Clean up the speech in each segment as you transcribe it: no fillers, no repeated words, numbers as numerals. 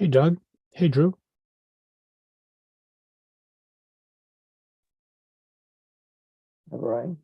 Hey, Doug. Hey, Drew. Right.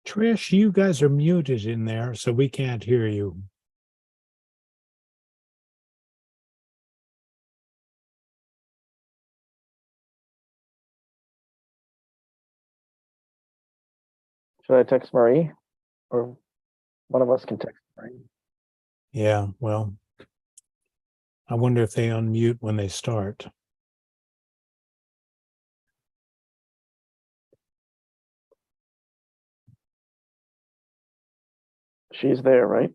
Trish, you guys are muted in there, so we can't hear you. Should I text Marie? Or one of us can text Marie. Yeah, well, I wonder if they unmute when they start. She's there, right?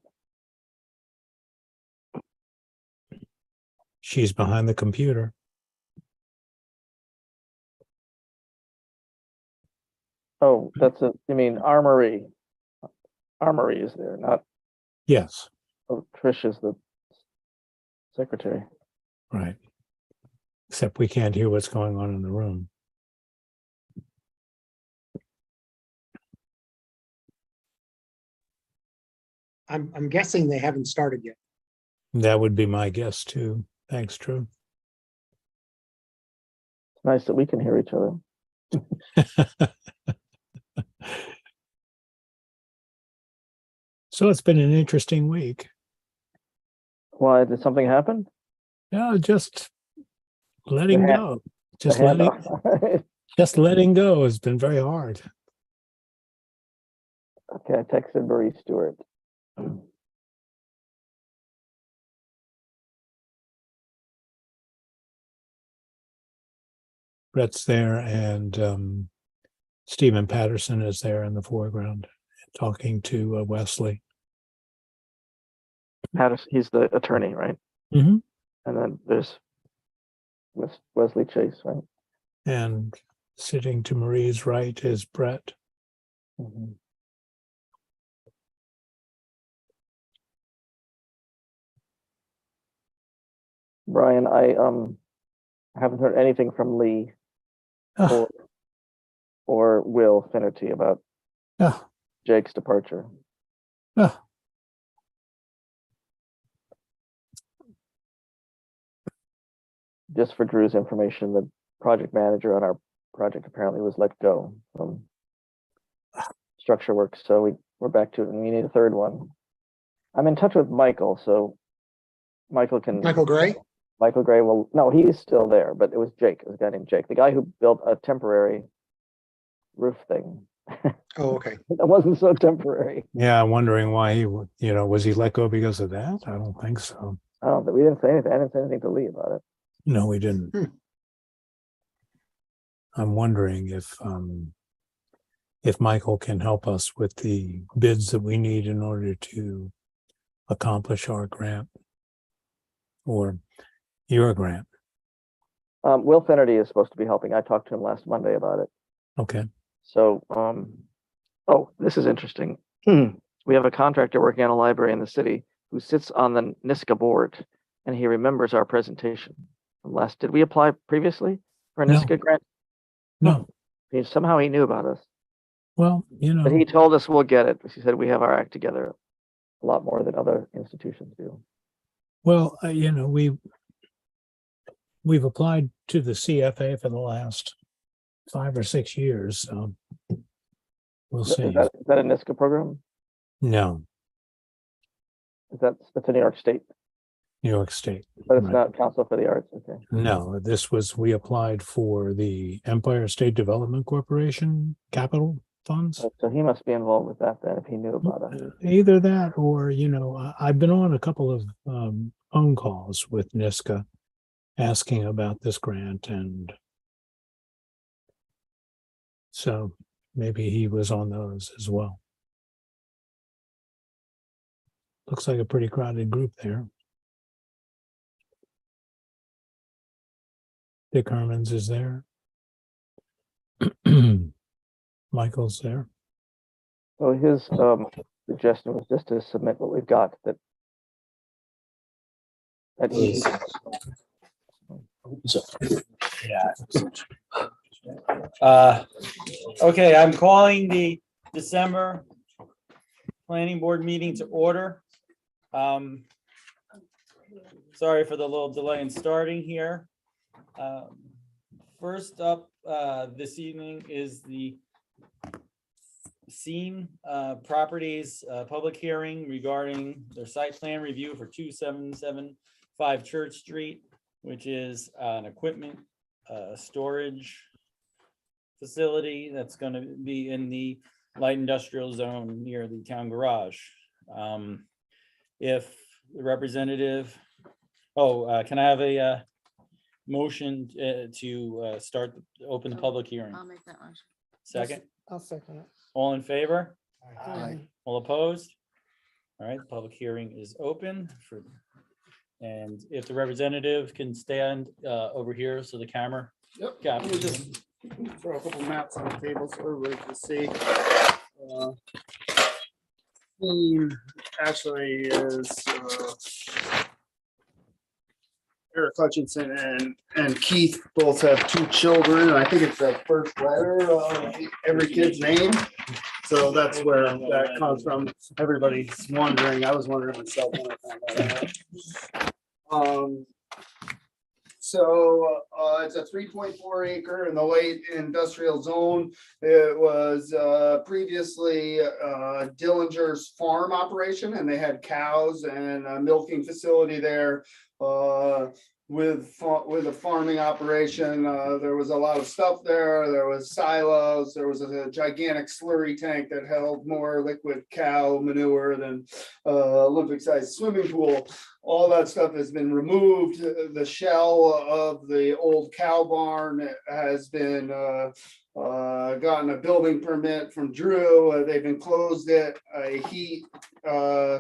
She's behind the computer. Oh, you mean Armory. Armory is there, not, Yes, oh, Trish is the secretary. right. Except we can't hear what's going on in the room. I'm guessing they haven't started yet. That would be my guess too. Thanks, Drew. It's nice that we can hear each other. So it's been an interesting week. Why, did something happen? Yeah, just letting The go. Just The letting handoff. just letting go has been very hard. Okay, I texted Marie Stewart. Brett's there and Stephen Patterson is there in the foreground talking to Wesley. Patterson, he's the attorney, right? Mm-hmm. And then there's Wesley Chase, right? And sitting to Marie's right is Brett. Mhm. Brian, I haven't heard anything from Lee Oh, or Will Finnerty about oh, Jake's departure. oh. Just for Drew's information, the project manager on our project apparently was let go from structure work. So we're back to it and we need a third one. I'm in touch with Michael, so Michael Gray? Michael Gray will, no, he's still there, but it was Jake, it was a guy named Jake, the guy who built a temporary roof thing. Oh, okay. That wasn't so temporary. Yeah, I'm wondering why he would, was he let go because of that? I don't think so. We didn't say anything. I didn't say anything to Lee about it. No, we didn't. Hmm. I'm wondering if Michael can help us with the bids that we need in order to accomplish our grant or your grant. Will Finnerty is supposed to be helping. I talked to him last Monday about it. Okay. So, this is interesting. We have a contractor working on a library in the city who sits on the NISCA board, and he remembers our presentation from last. Did we apply previously for a No. NISCA grant? No. Somehow he knew about us, Well, but he told us we'll get it. He said we have our act together a lot more than other institutions do. Well, we've applied to the CFA for the last 5 or 6 years, so we'll Is see. is that a NISCA program? No, That's a New York State, New York State. but it's Right. not Council for the Arts. Okay. No, we applied for the Empire State Development Corporation capital funds. So he must be involved with that then if he knew about it. Either that or, I've been on a couple of phone calls with NISCA asking about this grant, and so maybe he was on those as well. Looks like a pretty crowded group there. Dick Hermans is there. Michael's there. So his suggestion was just to submit what we've got that. Is- Okay, I'm calling the December planning board meeting to order. Sorry for the little delay in starting here. First up this evening is the Scene Properties public hearing regarding their site plan review for 2775 Church Street, which is an equipment storage facility that's going to be in the light industrial zone near the town garage. If the representative, can I have a motion to open the public hearing? I'll make that motion. Second, I'll second it. all in favor? Aye. All opposed? All right, the public hearing is open for, and if the representative can stand over here so the camera. Yep. got Let me just throw a couple maps on the table so everybody can see. Scene actually is Eric Hutchinson and Keith both have 2 children. I think it's the first letter of every kid's name. So that's where that comes from. Everybody's wondering. I was wondering myself when I found that out. So it's a 3.4 acre in the light industrial zone. It was previously Dillinger's farm operation, and they had cows and a milking facility there. With a farming operation, there was a lot of stuff there. There was silos. There was a gigantic slurry tank that held more liquid cow manure than Olympic-sized swimming pool. All that stuff has been removed. The shell of the old cow barn has been gotten a building permit from Drew. They've enclosed it, a heat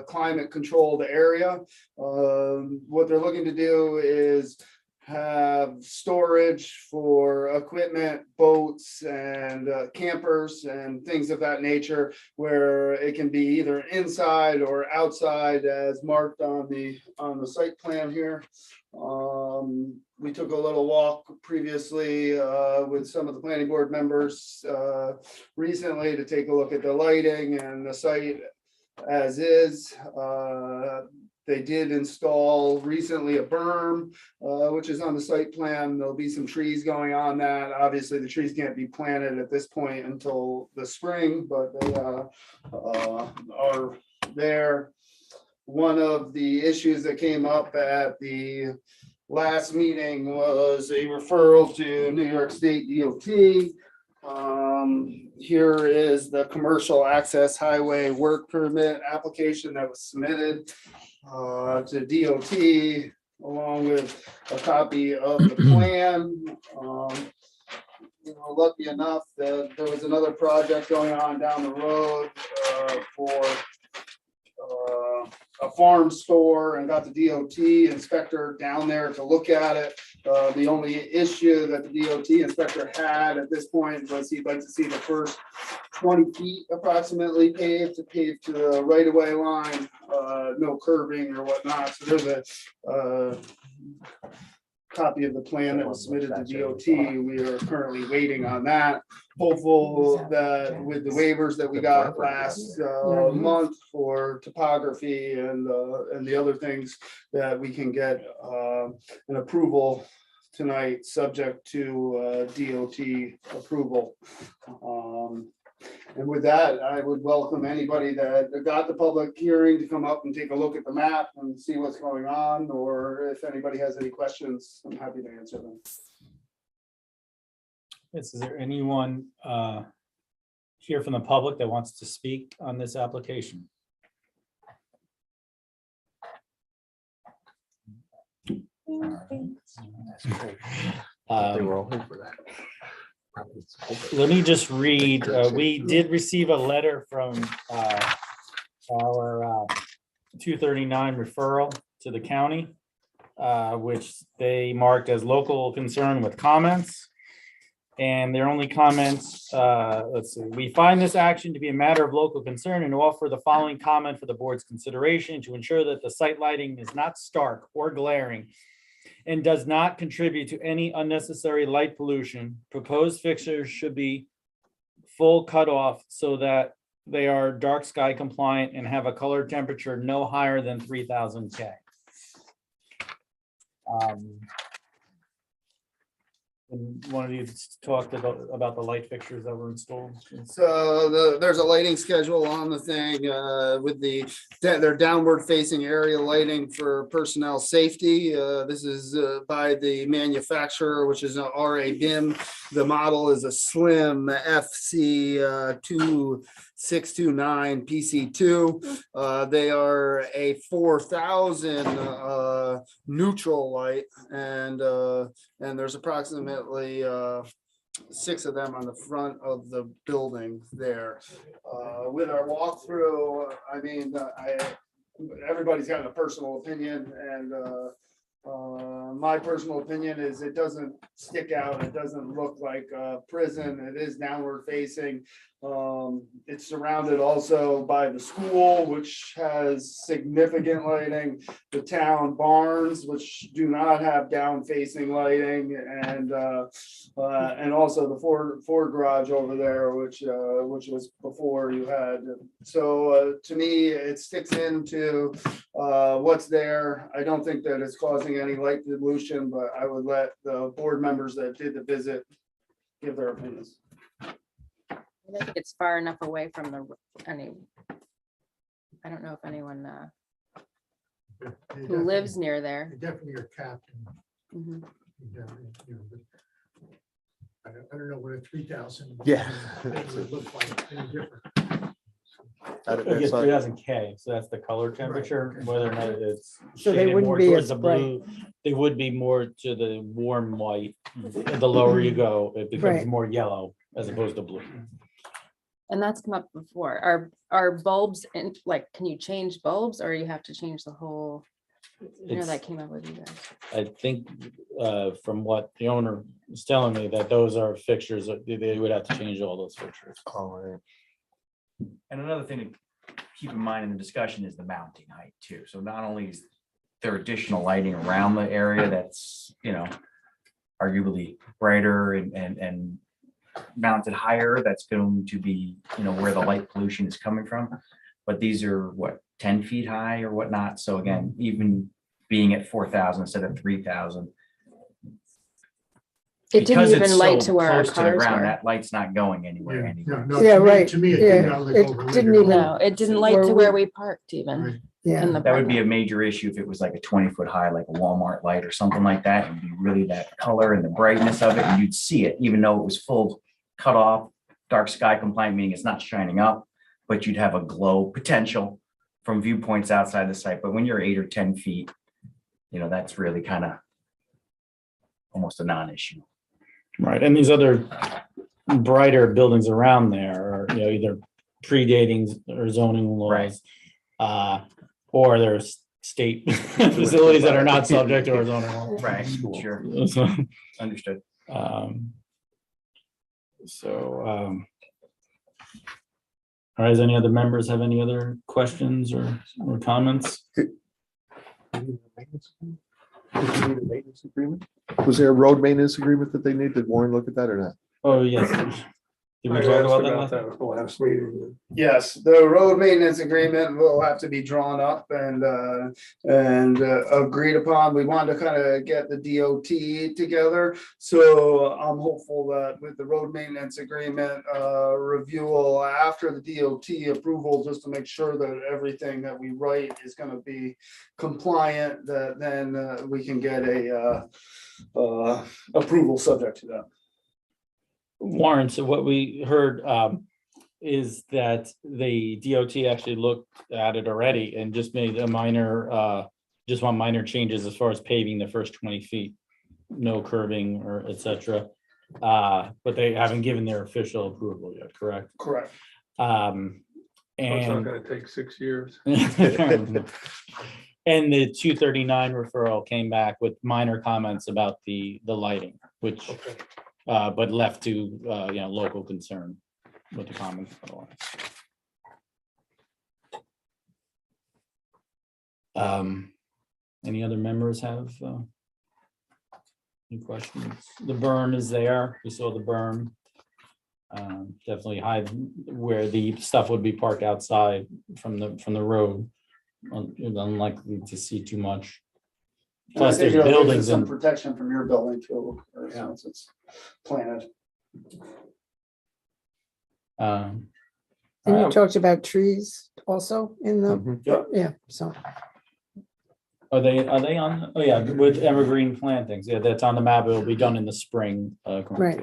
climate controlled area. What they're looking to do is have storage for equipment, boats and campers and things of that nature, where it can be either inside or outside as marked on the site plan here. We took a little walk previously with some of the planning board members recently to take a look at the lighting and the site as is. They did install recently a berm, which is on the site plan. There'll be some trees going on that. Obviously, the trees can't be planted at this point until the spring, but they are there. One of the issues that came up at the last meeting was a referral to New York State DOT. Here is the commercial access highway work permit application that was submitted to DOT, along with a copy of the plan. Lucky enough that there was another project going on down the road for a farm store, and got the DOT inspector down there to look at it. The only issue that the DOT inspector had at this point was he'd like to see the first 20 feet approximately paved to the right of way line, no curving or whatnot. So there's a copy of the plan that was submitted to DOT. We are currently waiting on that. hopeful that with the waivers that we got last month for topography and the other things, that we can get an approval tonight, subject to DOT approval. And with that, I would welcome anybody that got the public hearing to come up and take a look at the map and see what's going on, or if anybody has any questions, I'm happy to answer them. Yes, is there anyone here from the public that wants to speak on this application? Let me just read, we did receive a letter from our 239 referral to the county, which they marked as local concern with comments. And their only comments, let's see, we find this action to be a matter of local concern and offer the following comment for the board's consideration to ensure that the site lighting is not stark or glaring and does not contribute to any unnecessary light pollution. Proposed fixtures should be full cutoff so that they are dark sky compliant and have a color temperature no higher than 3000 K. And one of you talked about the light fixtures that were installed. So there's a lighting schedule on the thing with their downward facing area lighting for personnel safety. This is by the manufacturer, which is an RA BIM. The model is a slim FC 2629 PC2. They are a 4000 neutral light, and there's approximately 6 of them on the front of the building there. With our walkthrough, I mean, everybody's got a personal opinion, and my personal opinion is it doesn't stick out. It doesn't look like a prison. It is downward facing. It's surrounded also by the school, which has significant lighting, the town barns, which do not have down facing lighting, and also the Ford garage over there, which was before you had. So to me, it sticks into what's there. I don't think that it's causing any light pollution, but I would let the board members that did the visit give their opinions. I think it's far enough away from I don't know if anyone who lives near there. They definitely are capped. Mhm. I don't know what a 3000. Yeah. Would look like any different. I don't- I guess that's not- 3000 K, so that's the color temperature, okay. whether or not it's So they shaded wouldn't more be towards as the blue. They would be more to the warm white. The lower you go, it becomes Right. more yellow as opposed to blue. And that's come up before. Are bulbs in, like, can you change bulbs, or you have to change the whole? It's- That came up with you guys. I think from what the owner is telling me, that those are fixtures, that they would have to change all those fixtures. Oh, right. And another thing to keep in mind in the discussion is the mounting height too. So not only is there additional lighting around the area that's, arguably brighter and mounted higher, that's going to be, where the light pollution is coming from. But these are 10 feet high or whatnot. So again, even being at 4000 instead of 3000. It didn't because it's even light so to where our close to the cars ground, were. That light's not going anywhere anyway. Yeah, right. To me, it Yeah, did not look it overlit didn't at all. even- No, it didn't light Where to we- where we parked even. Right. Yeah. In the That would be a parking major issue if it was like a 20-foot high, like a Walmart light or something like that. It'd be really that color and the brightness of it, and you'd see it, even though it was full cut off, dark sky compliant, meaning it's not shining up, but you'd have a glow potential from viewpoints outside the site. But when you're 8 or 10 feet, that's really kind of almost a non-issue. Right, and these other brighter buildings around there are, either predating or zoning laws. Or there's state facilities that are not subject to our zoning law. Right, sure, So, understood. all right, does any other members have any other questions or comments? Did you need a maintenance agreement? Was there a road maintenance agreement that they need? Did Warren look at that or not? Oh, yes. Did I we asked talk about about that? that at the last meeting. Yes, the road maintenance agreement will have to be drawn up and agreed upon. We wanted to kind of get the DOT together. So I'm hopeful that with the road maintenance agreement review after the DOT approval, just to make sure that everything that we write is going to be compliant, that then we can get a approval subject to that. Warren, so what we heard is that the DOT actually looked at it already and just made a minor, just want minor changes as far as paving the first 20 feet. No curbing or et cetera. But they haven't given their official approval yet, correct? Correct. So it's not And gonna take 6 years. and the 239 referral came back with minor comments about the lighting, which Okay. but left to, local concern with the comments. Any other members have any questions? The berm is there. We saw the berm. Definitely hide where the stuff would be parked outside from the road. Unlikely to see too much. Plus, there's It'll give us buildings some and protection from your building too, since it's planted. um, And you alright. talked about trees also in the, Mhm. yeah, so. Are they on? Oh, yeah, with evergreen plantings. Yeah, that's on the map. It will be done in the spring. Right.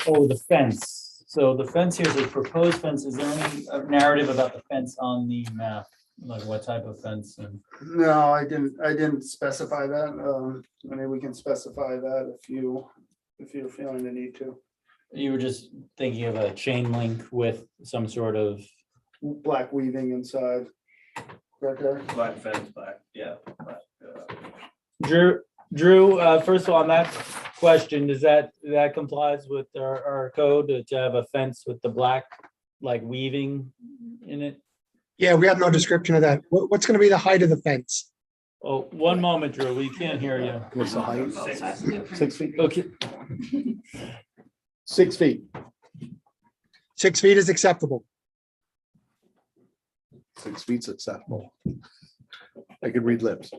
Oh, the fence. So the fence here is a proposed fence. Is there any narrative about the fence on the map? Like what type of fence? And No, I didn't specify that. I mean, we can specify that if you're feeling the need to. you were just thinking of a chain link with some sort of, Black weaving inside. Right there. Black fence, black, yeah. Drew, first of all, on that question, does that complies with our code to have a fence with the black, like weaving in it? Yeah, we have no description of that. What's gonna be the height of the fence? Oh, one moment, Drew, we can't hear you. What's the height? 6 feet. Okay, 6 feet. 6 feet is acceptable. 6 feet's acceptable. I could read lips.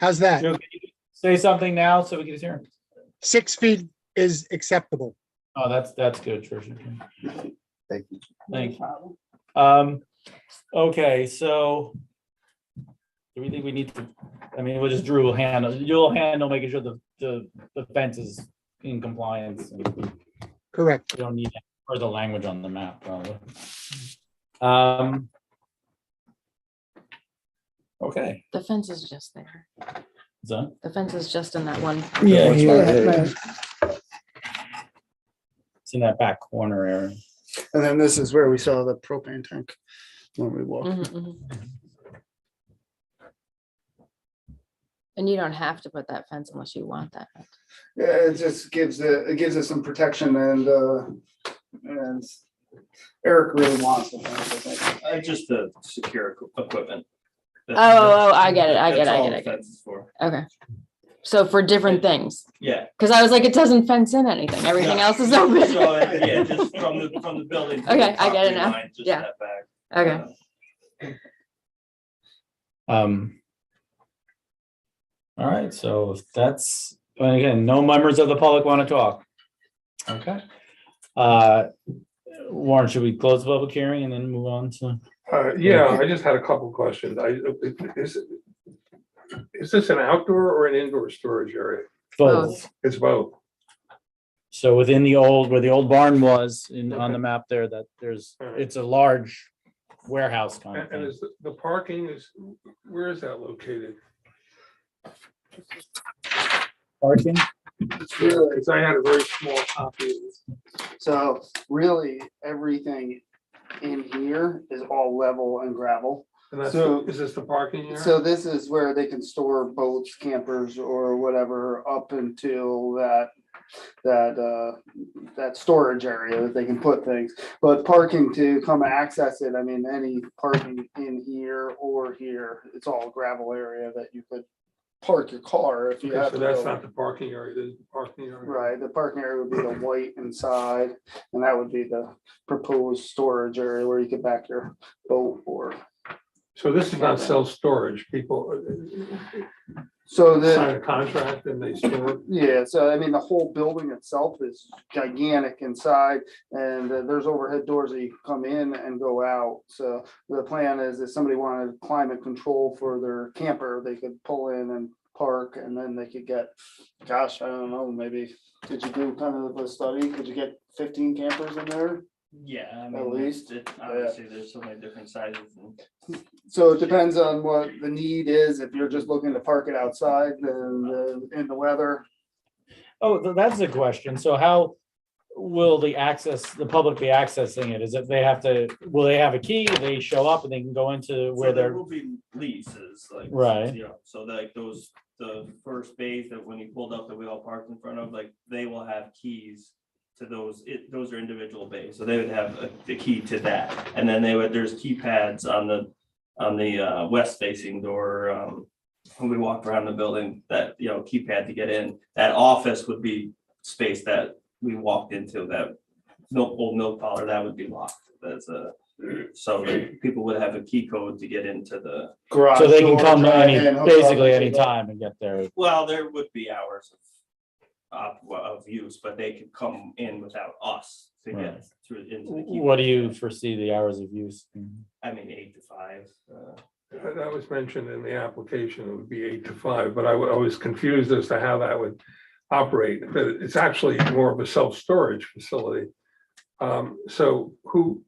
How's that? Drew, can you say something now so we can hear? 6 feet is acceptable. Oh, that's good, Tricia. Thank you. Thank you. Okay, so do we think we need to, I mean, we'll just Drew will handle, you'll handle making sure the fence is in compliance. And Correct. we don't need further language on the map, probably. Okay, The fence is just there. so, The fence is just in that one. yeah, Yeah, right. it's in that back corner area. And then this is where we saw the propane tank when we walked. Mhm, mhm. And you don't have to put that fence unless you want that. Yeah, it just gives us some protection and Eric really wants the fence, I think. Just to secure equipment. Oh, I get it, I get it, That's I all get the it. fence is for. Okay. So for different things, Yeah. because I was like, it doesn't fence in anything. Everything else is open. So, yeah, just from the building. to the Okay, I get it property now. line, just Yeah. that back. Okay. All right, so if that's, and again, no members of the public want to talk. Okay. Warren, should we close the public hearing and then move on to? Yeah, I just had a couple questions. Is this an outdoor or an indoor storage area? Both. It's both. So within the old, where the old barn was on the map there, that there's, it's a large warehouse kind of And thing. is the parking where is that located? Parking? It's really, Because I had a very small copy of this. so really, everything in here is all level and gravel. And that's, So- is this the parking area? So this is where they can store boats, campers, or whatever up until that storage area that they can put things. But parking to come access it, I mean, any parking in here or here, it's all gravel area that you could park your car if you Okay, have so to that's go. not the parking area, this is the parking area. Right, the parking area would be the white inside, and that would be the proposed storage area where you could back your boat or. So this is not self-storage, people So sign the, a contract and they store. yeah, so I mean, the whole building itself is gigantic inside, and there's overhead doors that you can come in and go out. So the plan is if somebody wanted climate control for their camper, they could pull in and park, and then they could get, gosh, I don't know, maybe, did you do kind of a study? Could you get 15 campers in there? Yeah, I At mean, least, obviously, there's so many different sizes. So it depends on what the need is. If you're just looking to park it outside, then in the weather. Oh, that's a question. So how will the public be accessing it? Is it will they have a key? They show up and they can go into where So there they're, will be leases, like. Right. Yeah, so like the first base that when you pulled up that we all parked in front of, like, they will have keys to those, those are individual bays, so they would have the key to that. And then there's keypads on the west facing door, when we walk around the building, that, keypad to get in. That office would be space that we walked into, that old milk parlor, that would be locked. So people would have a key code to get into the, Garage so they can door, come drive in, hook up, basically and anytime and get there. well, there would be hours of use, but they could come in without us to Right. get through into the key. What do you foresee the hours of use? I mean, 8 to 5. That was mentioned in the application, it would be 8 to 5, but I was confused as to how that would operate. But it's actually more of a self-storage facility. So who,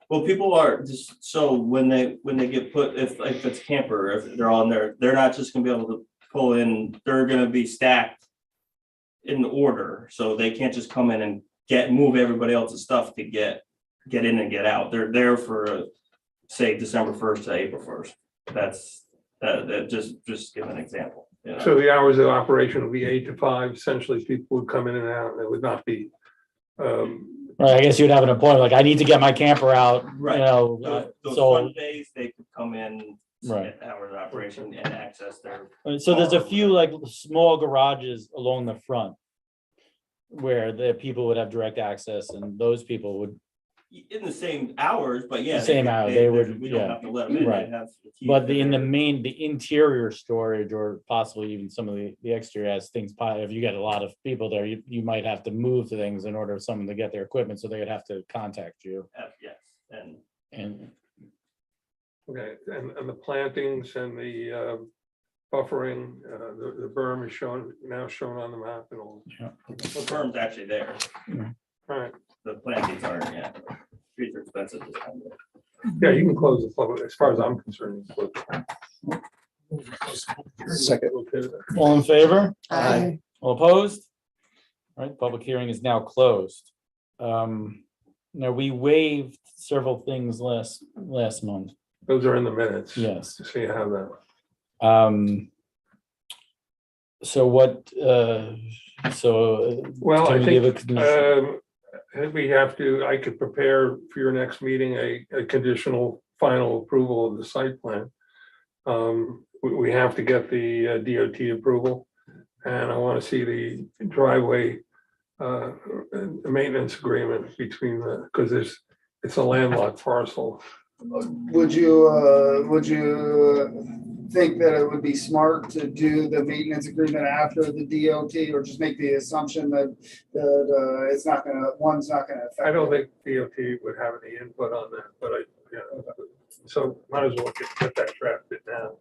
Well, people are just, so when they get put, if it's camper, if they're on there, they're not just gonna be able to pull in, they're gonna be stacked in order, so they can't just come in and move everybody else's stuff to get in and get out. They're there for, say, December 1st to April 1st. That's, just give an example. so the hours of operation would be 8 to 5, essentially people would come in and out, and it would not be. Right, I guess you'd have an appointment, like I need to get my camper out, Right. Those so, front days, they could come in, Right. at hours of operation and access their. so there's a few like small garages along the front where the people would have direct access and those people would, In the same hours, but yeah. Same hour, they would, We don't yeah. have to let them in. Right. They have the key but to in their- the interior storage or possibly even some of the exterior as things pile, if you get a lot of people there, you might have to move things in order for someone to get their equipment, so they would have to contact you Yes, and and. Okay, and the plantings and the buffering, the berm is now shown on the map and all. the firm's actually there. All right, The plantings aren't yet. Trees are expensive this time. yeah, you can close the public, as far as I'm concerned. you can close. Second. Okay with that. All in favor? Aye. All opposed? All right, public hearing is now closed. Now, we waived several things last month, Those are in the minutes. yes. So you have that. So what, Well, can I we give a think, condition? I could prepare for your next meeting, a conditional final approval of the site plan. We have to get the DOT approval, and I want to see the driveway maintenance agreement between because it's a landlocked parcel. Would you think that it would be smart to do the maintenance agreement after the DOT, or just make the assumption that it's not gonna, one's not gonna affect? I don't it? think DOT would have any input on that, but so might as well get that drafted now.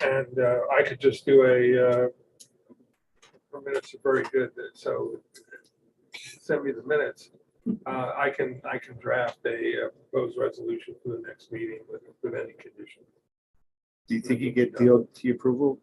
And I could just do the minutes are very good, so send me the minutes. I can draft a proposed resolution for the next meeting with any condition. Do you think you get DOT approval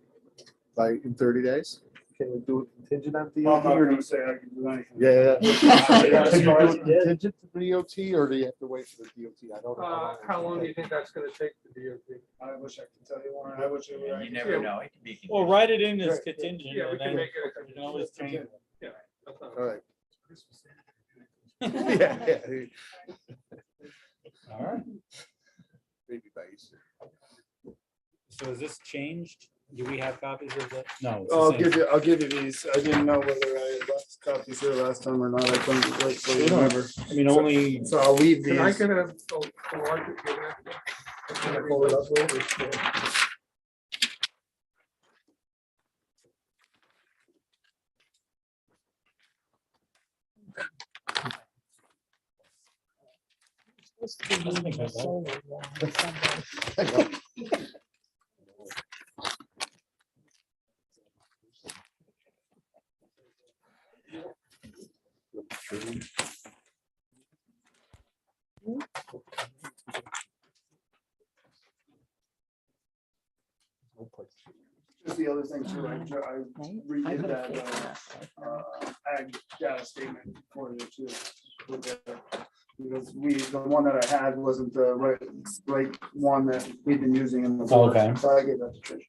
in 30 days? Can we do it contingent on Well, I'm not DOT? gonna say I can do anything. Yeah. Yeah. Can you do it contingent to DOT or do you have to wait for the DOT? I don't know. How long do you think that's gonna take the DOT? I wish I could tell you, Warren, I wish I You could. never know. It could be. Well, write it in as contingent. Yeah, we and can then make it. you can always change it. Yeah. That's not- All right. Yeah. All right. Maybe by Easter. So is this changed? Do we have copies of that? No. it's the same. I'll give you these. I didn't know whether I left copies here last time or not. I couldn't quite fully remember. I mean, only, So I'll leave Can I these. get a larger? Can I pull it up later? Just the other thing too, I redid that, ag data statement for you too. with the- Because the one that I had wasn't the right one that we've been using in the. board. Okay. So I gave that to Trish.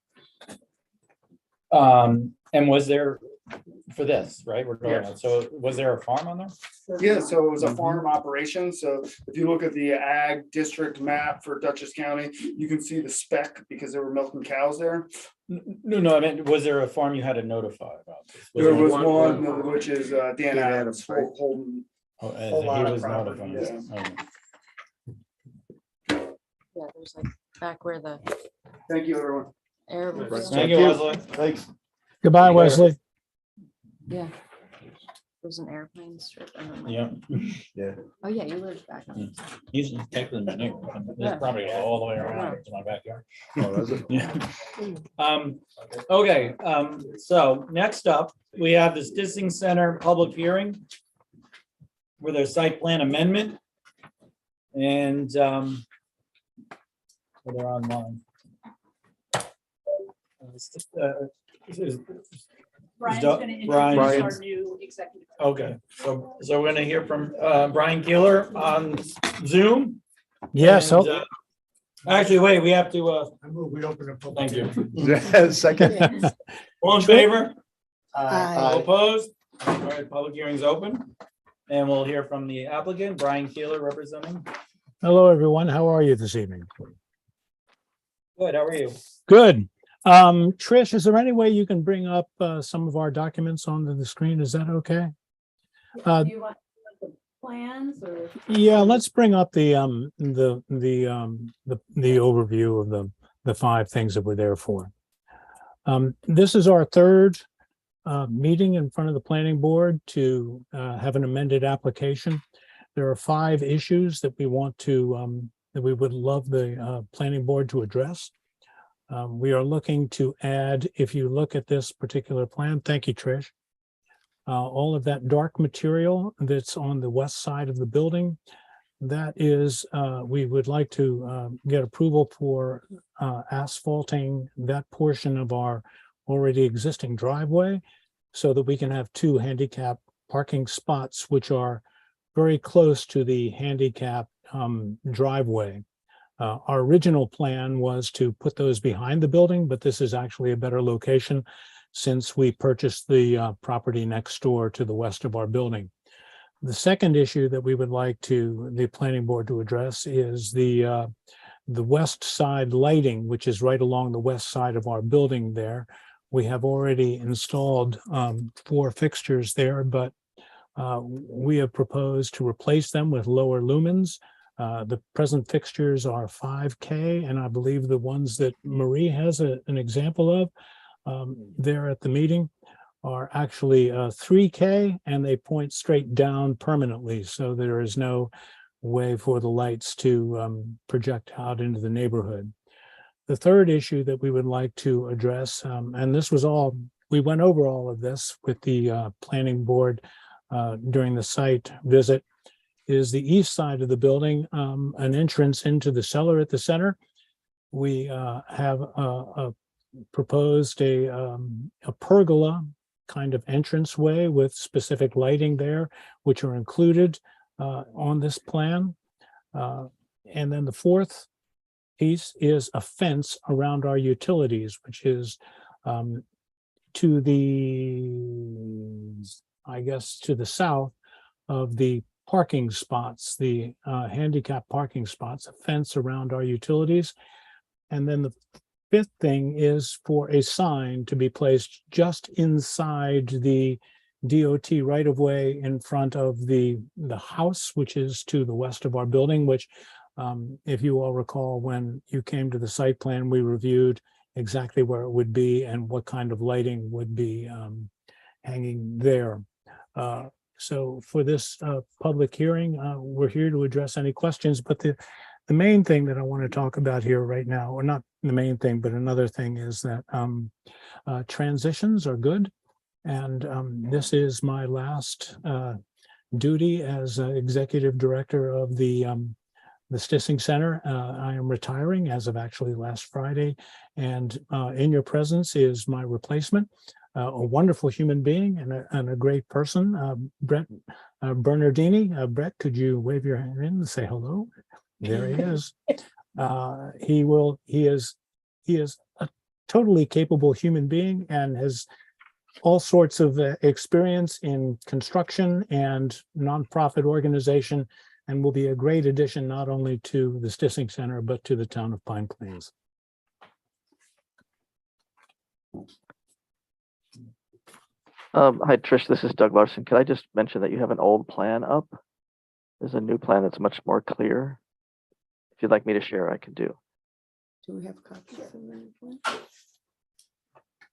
and was there, for this, right? We're talking about, so was there a farm on there? Yeah, so it was a farm operation. So if you look at the ag district map for Dutchess County, you can see the spec because there were milking cows there. No, I meant, was there a farm you had to notify about this? There was one- one, which is Dan Adams, right? Holden. Oh, whole he lot of was property, notified. yeah. Okay. Yeah, there's like back where the Thank you, everyone. air was. Thank you, Wesley. Thanks. Goodbye, Take care. Wesley. Yeah. There's an airplane strip. And then like- Yeah, Oh, yeah, you lived back on. Mm. he's technically my neighbor. Yeah. This property goes all the way around to my backyard. Oh, that's it. Yeah. Okay, so next up, we have this Dissing Center public hearing with a site plan amendment. And well, they're online. Brian's Doug- gonna Brian- introduce our new executive. Okay, so we're gonna hear from Brian Keeler on Zoom. Yes, And, actually, wait, we have to, I move we open a public. thank you. Second. All in favor? Aye. All opposed? All right, public hearing's open. And we'll hear from the applicant, Brian Keeler representing. hello, everyone. How are you this evening? Good, how are you? Good. Trish, is there any way you can bring up some of our documents onto the screen? Is that okay? Do you want the plans or? Yeah, let's bring up the overview of the 5 things that we're there for. This is our third meeting in front of the planning board to have an amended application. There are 5 issues that we want to that we would love the planning board to address. We are looking to add, if you look at this particular plan, thank you, Trish. All of that dark material that's on the west side of the building, that is, we would like to get approval for asphalting that portion of our already existing driveway so that we can have 2 handicap parking spots, which are very close to the handicap driveway. Our original plan was to put those behind the building, but this is actually a better location since we purchased the property next door to the west of our building. The second issue that we would like the planning board to address is the west side lighting, which is right along the west side of our building there. We have already installed 4 fixtures there, but we have proposed to replace them with lower lumens. The present fixtures are 5K, and I believe the ones that Marie has an example of there at the meeting are actually 3K, and they point straight down permanently, so there is no way for the lights to project out into the neighborhood. The third issue that we would like to address, and this was all, we went over all of this with the planning board during the site visit, is the east side of the building, an entrance into the cellar at the center. We have proposed a pergola kind of entranceway with specific lighting there, which are included on this plan. And then the fourth piece is a fence around our utilities, which is to the, I guess, to the south of the parking spots, the handicap parking spots, a fence around our utilities. And then the fifth thing is for a sign to be placed just inside the DOT right-of-way in front of the house, which is to the west of our building, which if you all recall, when you came to the site plan, we reviewed exactly where it would be and what kind of lighting would be hanging there. So for this public hearing, we're here to address any questions, but the main thing that I want to talk about here right now, or not the main thing, but another thing is that transitions are good. And this is my last duty as executive director of the Stissing Center. I am retiring as of actually last Friday, and in your presence is my replacement, a wonderful human being and a great person, Brett Bernardini. Brett, could you wave your hand in and say hello? There he is. He is a totally capable human being and has all sorts of experience in construction and nonprofit organization, and will be a great addition not only to the Stissing Center, but to the town of Pine Plains. Hi, Trish, this is Doug Larson. Could I just mention that you have an old plan up? There's a new plan that's much more clear. If you'd like me to share, I can do. Do we have copies of the plan?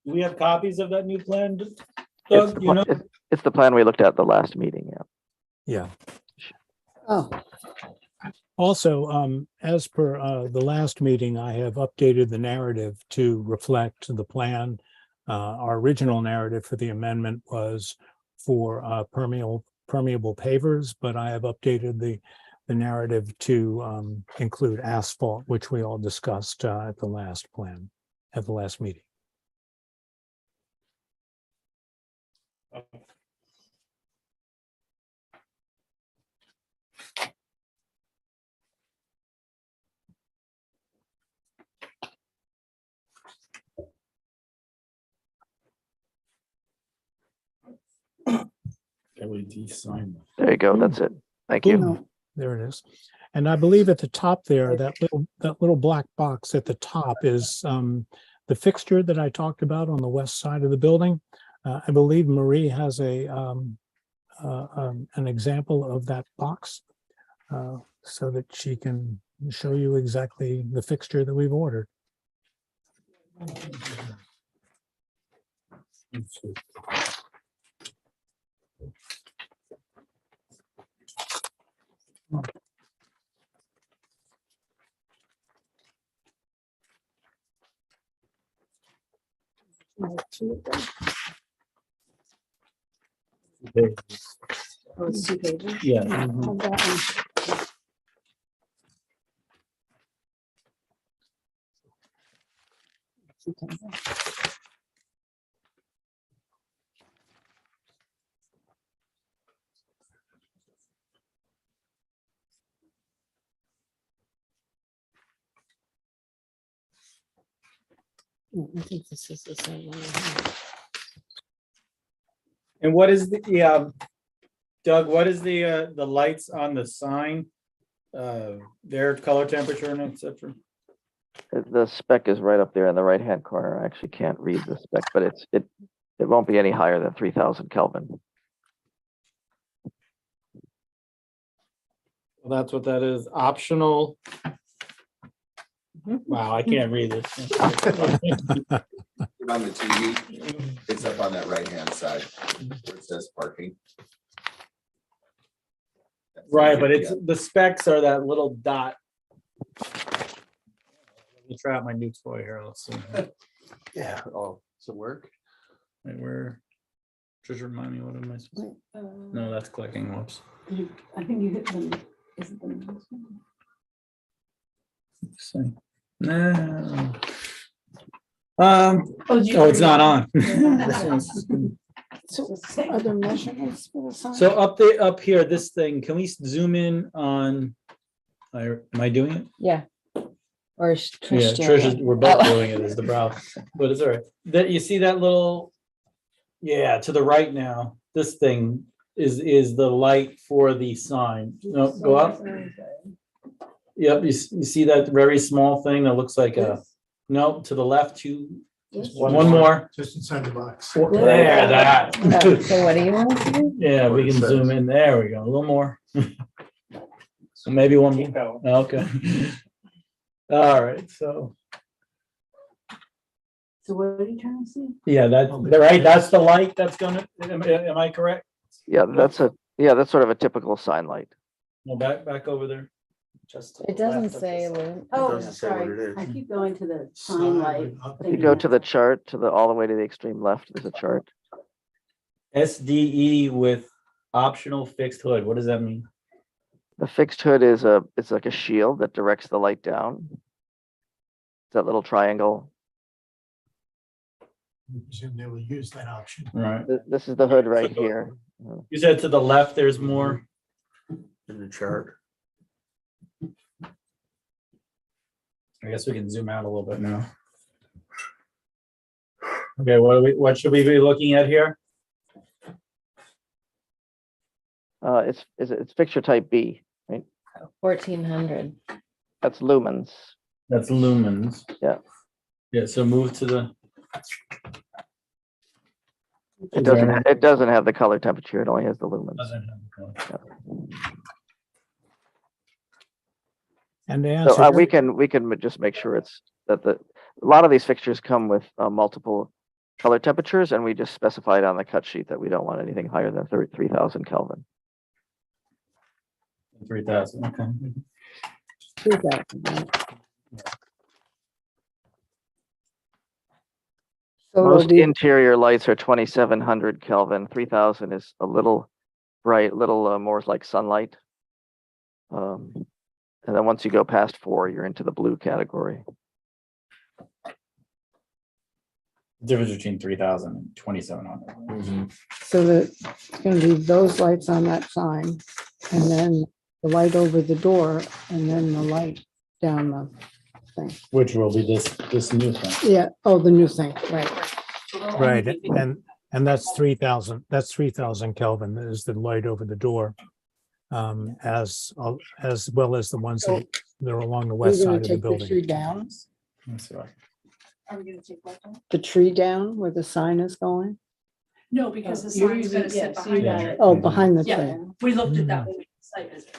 Do we have copies of that new plan? It's Doug, the you know? it's the plan we looked at the last meeting, yeah. Yeah. Oh, Also, as per the last meeting, I have updated the narrative to reflect the plan. Our original narrative for the amendment was for permeable pavers, but I have updated the narrative to include asphalt, which we all discussed at the last meeting. LED sign. There you go, that's it. Thank you. no, There it is. And I believe at the top there, that little black box at the top is the fixture that I talked about on the west side of the building. I believe Marie has an example of that box so that she can show you exactly the fixture that we've ordered. oh, it's 2 pages. Yeah. Oh, that one. Okay. I think this is the same one. I have. And what is the, Doug, what is the lights on the sign? Their color temperature and et cetera? The spec is right up there in the right-hand corner. I actually can't read the spec, but it won't be any higher than 3000 Kelvin. Well, that's what that is, optional. Wow, I can't read this. On the TV, it's up on that right-hand side where it says parking. Right, but it's, the specs are that little dot. Let me try out my new toy here, let's see. Yeah, oh, does it work? Wait, where, just remind me, what am I supposed Uh, to, no, that's clicking, whoops. I think you hit them. Is it the mouse one? Let's see. No. Oh, did you- Oh, it's not on. Yeah. So are there measurements for the sign? So up here, this thing, can we zoom in on? Am I doing it? Yeah. Or is Trish Yeah, doing Trish, it? we're both Oh. doing it as the brow, but it's all right. That, you see that little, yeah, to the right now, this thing is the light for the sign. No, go up. Yep, you see that very small thing that looks like a, no, to the left, two, one more. Just inside the box. There, that. Oh, so what do you want to do? Yeah, we can zoom in. There we go. A little more. So maybe one more. Okay. All right, so, So what are you trying to see? yeah, right, that's the light that's gonna, am I correct? Yeah, that's sort of a typical sign light. No, back over there. Just. It doesn't say. Oh, doesn't say what it sorry, is. I keep going to the sign light. If you go to the chart, all the way to the extreme left, there's a chart. SDE with optional fixed hood. What does that mean? The fixed hood it's like a shield that directs the light down. That little triangle. We presume they will use that option. Right. This is the hood right here. You said to the left, there's more. In the chart. I guess we can zoom out a little bit now. Okay, what should we be looking at here? It's fixture type B, right? 1400. That's lumens. That's lumens. Yeah. Yeah, so move to the. It doesn't have the color temperature. It only has the lumens. Doesn't have the color. And to So answer, we can just make sure a lot of these fixtures come with multiple color temperatures, and we just specified on the cut sheet that we don't want anything higher than 3,000 Kelvin. 3,000, okay. 2000, right? So it'll Most be- interior lights are 2,700 Kelvin. 3,000 is a little bright, more like sunlight. And then once you go past 4, you're into the blue category. Difference between 3,000 and 2,700. So that it's gonna be those lights on that sign, and then the light over the door, and then the light down the thing. Which will be this new thing. Yeah, oh, the new thing, right. right, and that's 3,000, that's 3,000 Kelvin is the light over the door. As well as the ones that are along the west We're side gonna of the take the tree building. down, That's right. Are we gonna take what down? the tree down where the sign is going? No, because the Oh, sign's gonna sit yes, behind got it. Oh, behind the Yeah, tree. we looked at that when we did the site visit.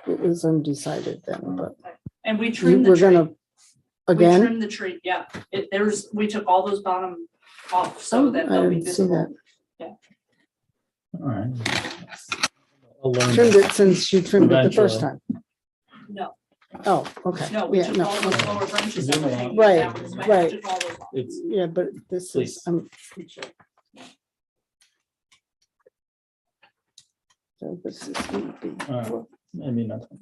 It was undecided then, but And we trimmed the we're tree. gonna, We again, trimmed the tree, yeah. We took all those bottom off so oh, that I they'll be didn't see visible. that. All right. I'll learn Trimmed that. it since you trimmed it the first time. No, Oh, okay. no, we Yeah, took no, all those okay. lower branches that Zoom were in. hanging Right, down. We right. took all those off. It's, Yeah, but this Please. is, so this is gonna be. maybe nothing.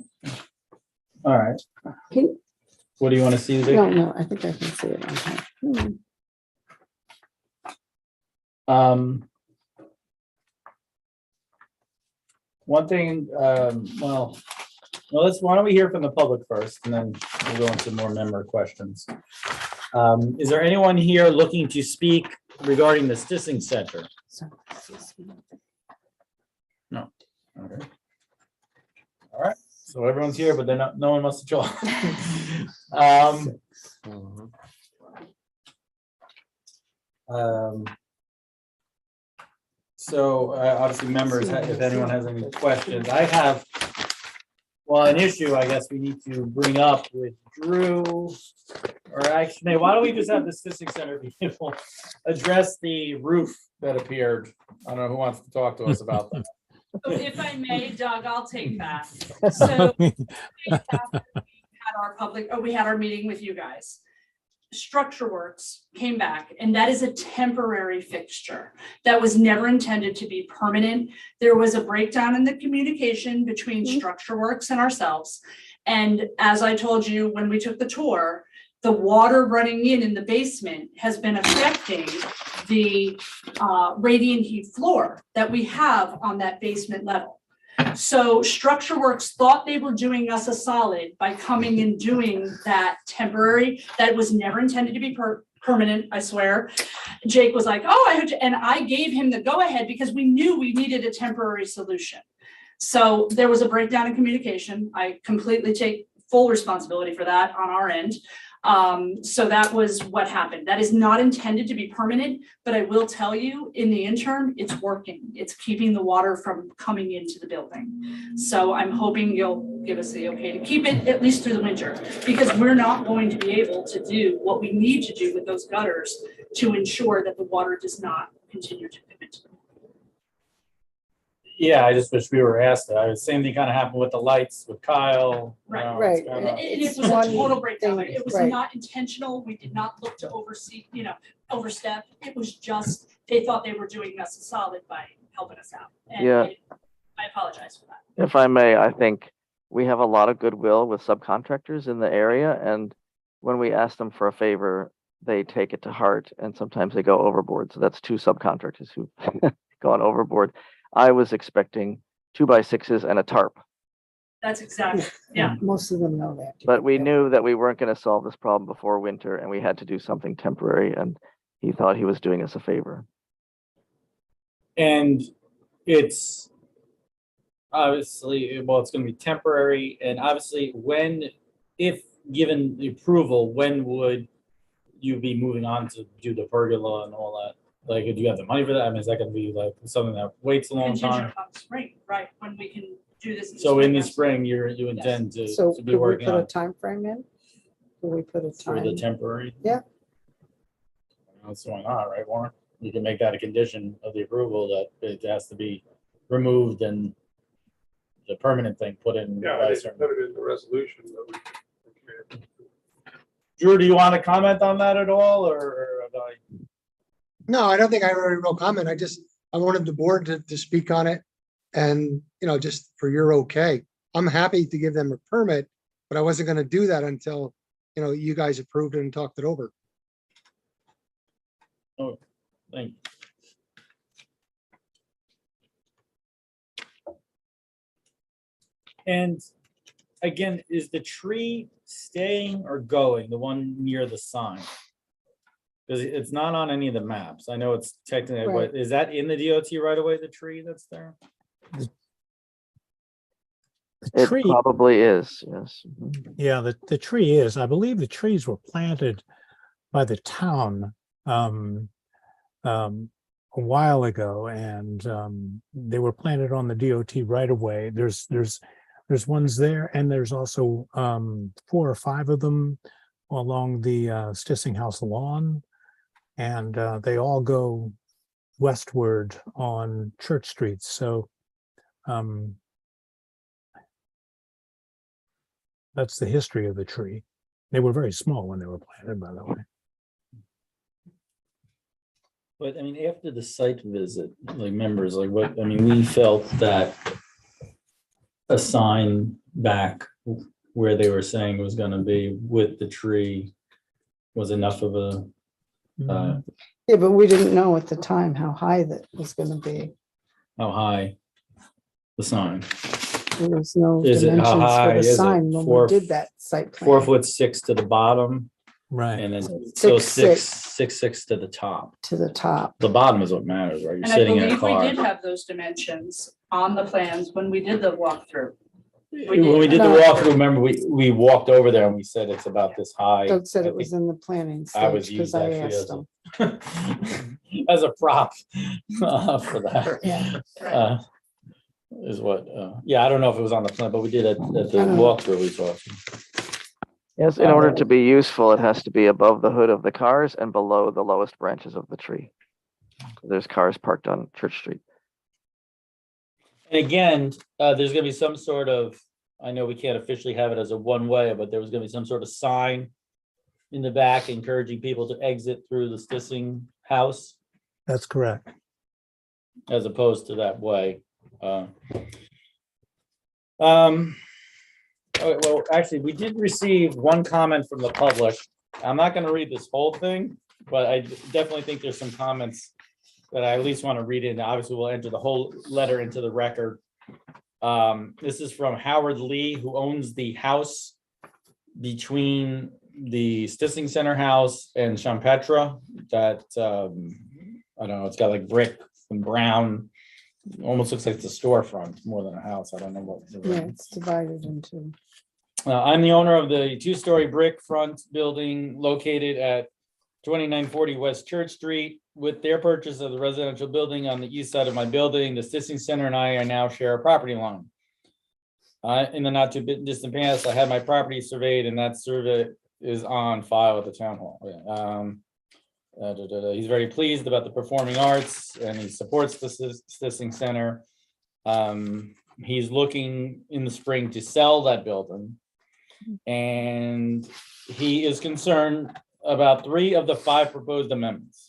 All right. Can- What do you want to see? Vic? No, I think I can see it on here. One thing, well, why don't we hear from the public first, and then we'll go into more member questions. Is there anyone here looking to speak regarding the Stissing Center? No. Okay. All right, so everyone's here, but no one wants to talk. So obviously members, if anyone has any questions, I have, well, an issue I guess we need to bring up with Drew, or actually, why don't we just have the Stissing Center people address the roof that appeared? I don't know who wants to talk to us about that. So if I may, Doug, I'll take that. So we had our meeting with you guys. Structure Works came back, and that is a temporary fixture that was never intended to be permanent. There was a breakdown in the communication between Structure Works and ourselves. And as I told you when we took the tour, the water running in the basement has been affecting the radiant heat floor that we have on that basement level. So Structure Works thought they were doing us a solid by coming and doing that temporary, that was never intended to be permanent, I swear. Jake was like, oh, I heard you, and I gave him the go-ahead because we knew we needed a temporary solution. So there was a breakdown in communication. I completely take full responsibility for that on our end. So that was what happened. That is not intended to be permanent, but I will tell you, in the interim, it's working. It's keeping the water from coming into the building. So I'm hoping you'll give us the okay to keep it at least through the winter, because we're not going to be able to do what we need to do with those gutters to ensure that the water does not continue to come into them. Yeah, I just wish we were asked that. The same thing kind of happened with the lights with Kyle. you Right. know, Right. it's kinda- It was One a total breakdown. thing, It was right. not intentional. We did not look to overstep. It was just, they thought they were doing us a solid by helping us out. And Yeah. I apologize for that. If I may, I think we have a lot of goodwill with subcontractors in the area, and when we ask them for a favor, they take it to heart, and sometimes they go overboard. So that's two subcontractors who've gone overboard. I was expecting 2x6s and a tarp, That's exactly, yeah. Most of them know that. but we knew that we weren't going to solve this problem before winter, and we had to do something temporary, and he thought he was doing us a favor. And it's obviously, well, it's gonna be temporary, and obviously, if given the approval, when would you be moving on to do the pergola and all that? Like, do you have the money for that? I mean, is that gonna be like something that waits a long time? Contingent on spring, right, when we can do this. So in the yes. spring, you intend So to could be we working put a on time frame in? Could we put a for the time? temporary? Yeah. That's why not, right, Warren? You can make that a condition of the approval that it has to be removed and the permanent thing put in. Yeah, by I a didn't certain- put it in the resolution, but we can. Drew, do you want to comment on that at all, or have I? No, I don't think I have a real comment. I wanted the board to speak on it. And, just for your okay, I'm happy to give them a permit, but I wasn't gonna do that until, you guys approved it and talked it over. Oh, thank you. And again, is the tree staying or going, the one near the sign? Because it's not on any of the maps. I know it's technically, Right. but is that in the DOT right away, the tree that's there? The It tree, probably is, yes. Mhm. yeah, the tree is, I believe the trees were planted by the town a while ago, and they were planted on the DOT right away. There's ones there, and there's also 4 or 5 of them along the Stissing House lawn, and they all go westward on Church Street. So that's the history of the tree. They were very small when they were planted, by the way. But I mean, after the site visit, like members, like what, I mean, we felt that a sign back where they were saying it was gonna be with the tree was enough of a, Yeah, but we didn't know at the time how high that was gonna be. how high the sign. There was no Is it- how dimensions high for the is it? sign when we 4 did that site plan. 4'6" to the bottom, Right. and then so 6'6" 6'6" to the top. to the top. The bottom is what matters, right? You're And I sitting in a believe we car. did have those dimensions on the plans when we did the walkthrough. When we did the No. walkthrough, remember, we walked over there and we said it's about this high. Doug said I it was think in the planning I was stage used because I actually asked as him. as a prop for that. Yeah. Is what, yeah, I don't know if it was on the plan, but we did at the I don't know. walkthrough, we saw. Yes, in order to be useful, it has to be above the hood of the cars and below the lowest branches of the tree. There's cars parked on Church Street. And again, there's gonna be some sort of, I know we can't officially have it as a one-way, but there was gonna be some sort of sign in the back encouraging people to exit through the Stissing house That's correct. as opposed to that way. All right, well, actually, we did receive one comment from the public I'm not gonna read this whole thing, but I definitely think there's some comments that I at least want to read in. Obviously, we'll enter the whole letter into the record. This is from Howard Lee, who owns the house between the Stissing Center house and Champetra that, I don't know, it's got like brick and brown. Almost looks like it's a storefront more than a house. I don't know what. Yeah, it's divided into. I'm the owner of the two-story brick front building located at 2940 West Church Street. With their purchase of the residential building on the east side of my building, the Stissing Center and I now share a property line. In the not too distant past, I had my property surveyed, and that survey is on file at the town hall. He's very pleased about the performing arts, and he supports the Stissing Center. He's looking in the spring to sell that building, and he is concerned about 3 of the 5 proposed amendments,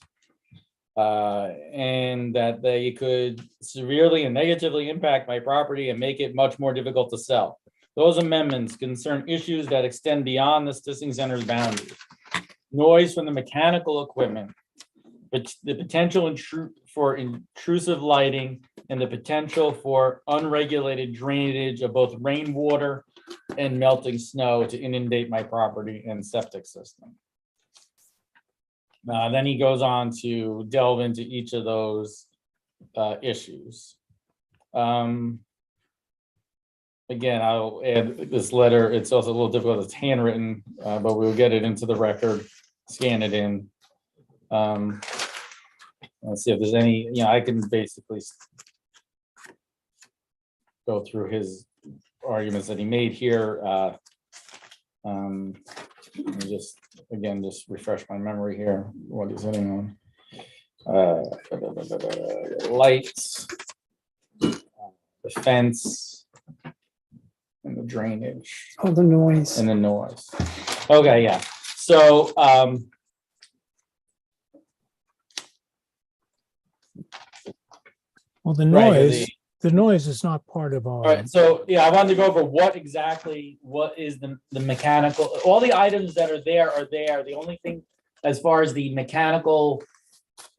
and that they could severely and negatively impact my property and make it much more difficult to sell. Those amendments concern issues that extend beyond the Stissing Center's boundaries. Noise from the mechanical equipment, but the potential for intrusive lighting, and the potential for unregulated drainage of both rainwater and melting snow to inundate my property and septic system. Then he goes on to delve into each of those issues. Again, I'll add this letter. It's also a little difficult. It's handwritten, but we'll get it into the record, scan it in. Let's see if there's any, I can basically go through his arguments that he made here. Let me just, again, just refresh my memory here, what he's hitting on. Lights, the fence, and the drainage. Oh, the noise. And the noise. Okay, yeah. So, Well, the right, noise is not part of all our, right, so, yeah, I wanted to go over what is the mechanical, all the items that are there. The only thing, as far as the mechanical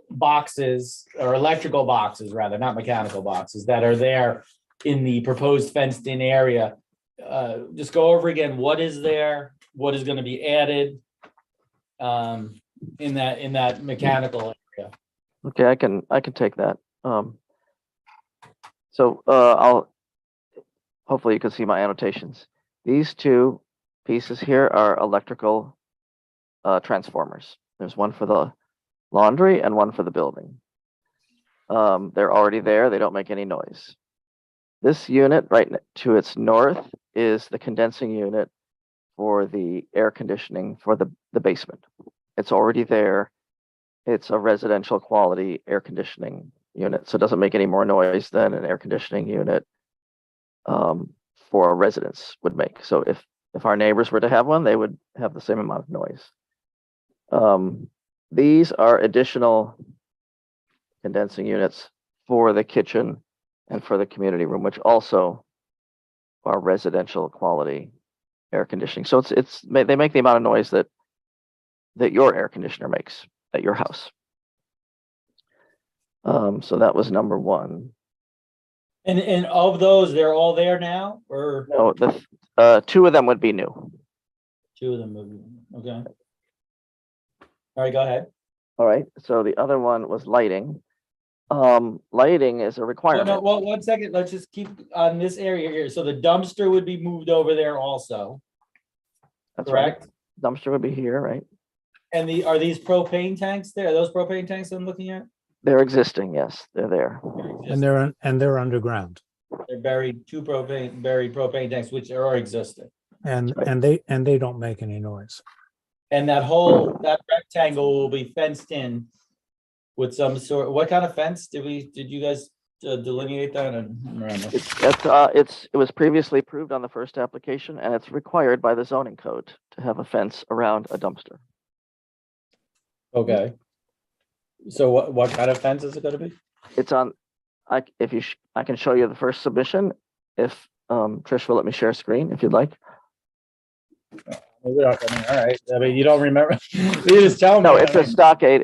boxes, or electrical boxes, rather, not mechanical boxes, that are there in the proposed fenced-in area. Just go over again, what is there, what is gonna be added in that mechanical area. Okay, I can take that. Hopefully you can see my annotations. These 2 pieces here are electrical transformers. There's one for the laundry and one for the building. They're already there. They don't make any noise. This unit right to its north is the condensing unit for the air conditioning for the basement. It's already there. It's a residential quality air conditioning unit, so it doesn't make any more noise than an air conditioning unit for a residence would make. So if our neighbors were to have one, they would have the same amount of noise. These are additional condensing units for the kitchen and for the community room, which also are residential quality air conditioning. So they make the amount of noise that your air conditioner makes at your house. So that was number 1. And of those, they're all there now, or? No, the 2 of them would be new. 2 of them would be, okay. All right, go ahead. All right, so the other one was lighting. Lighting is a Well, requirement. no, well, 1 second, let's just keep on this area here. So the dumpster would be moved over there also, That's right. correct? Dumpster would be here, right? And are these propane tanks there? Are those propane tanks I'm looking at? They're existing, yes, they're there. and they're underground. They're buried propane tanks, which are existing. And they don't make any noise. And that rectangle will be fenced in with some sort, what kind of fence did you guys delineate that? It was previously approved on the first application, and it's required by the zoning code to have a fence around a dumpster. Okay. So what kind of fence is it gonna be? It's on, I can show you the first submission if Trish will let me share screen if you'd like. All right, I mean, you don't remember, you just tell me. No, I it's a mean, stockade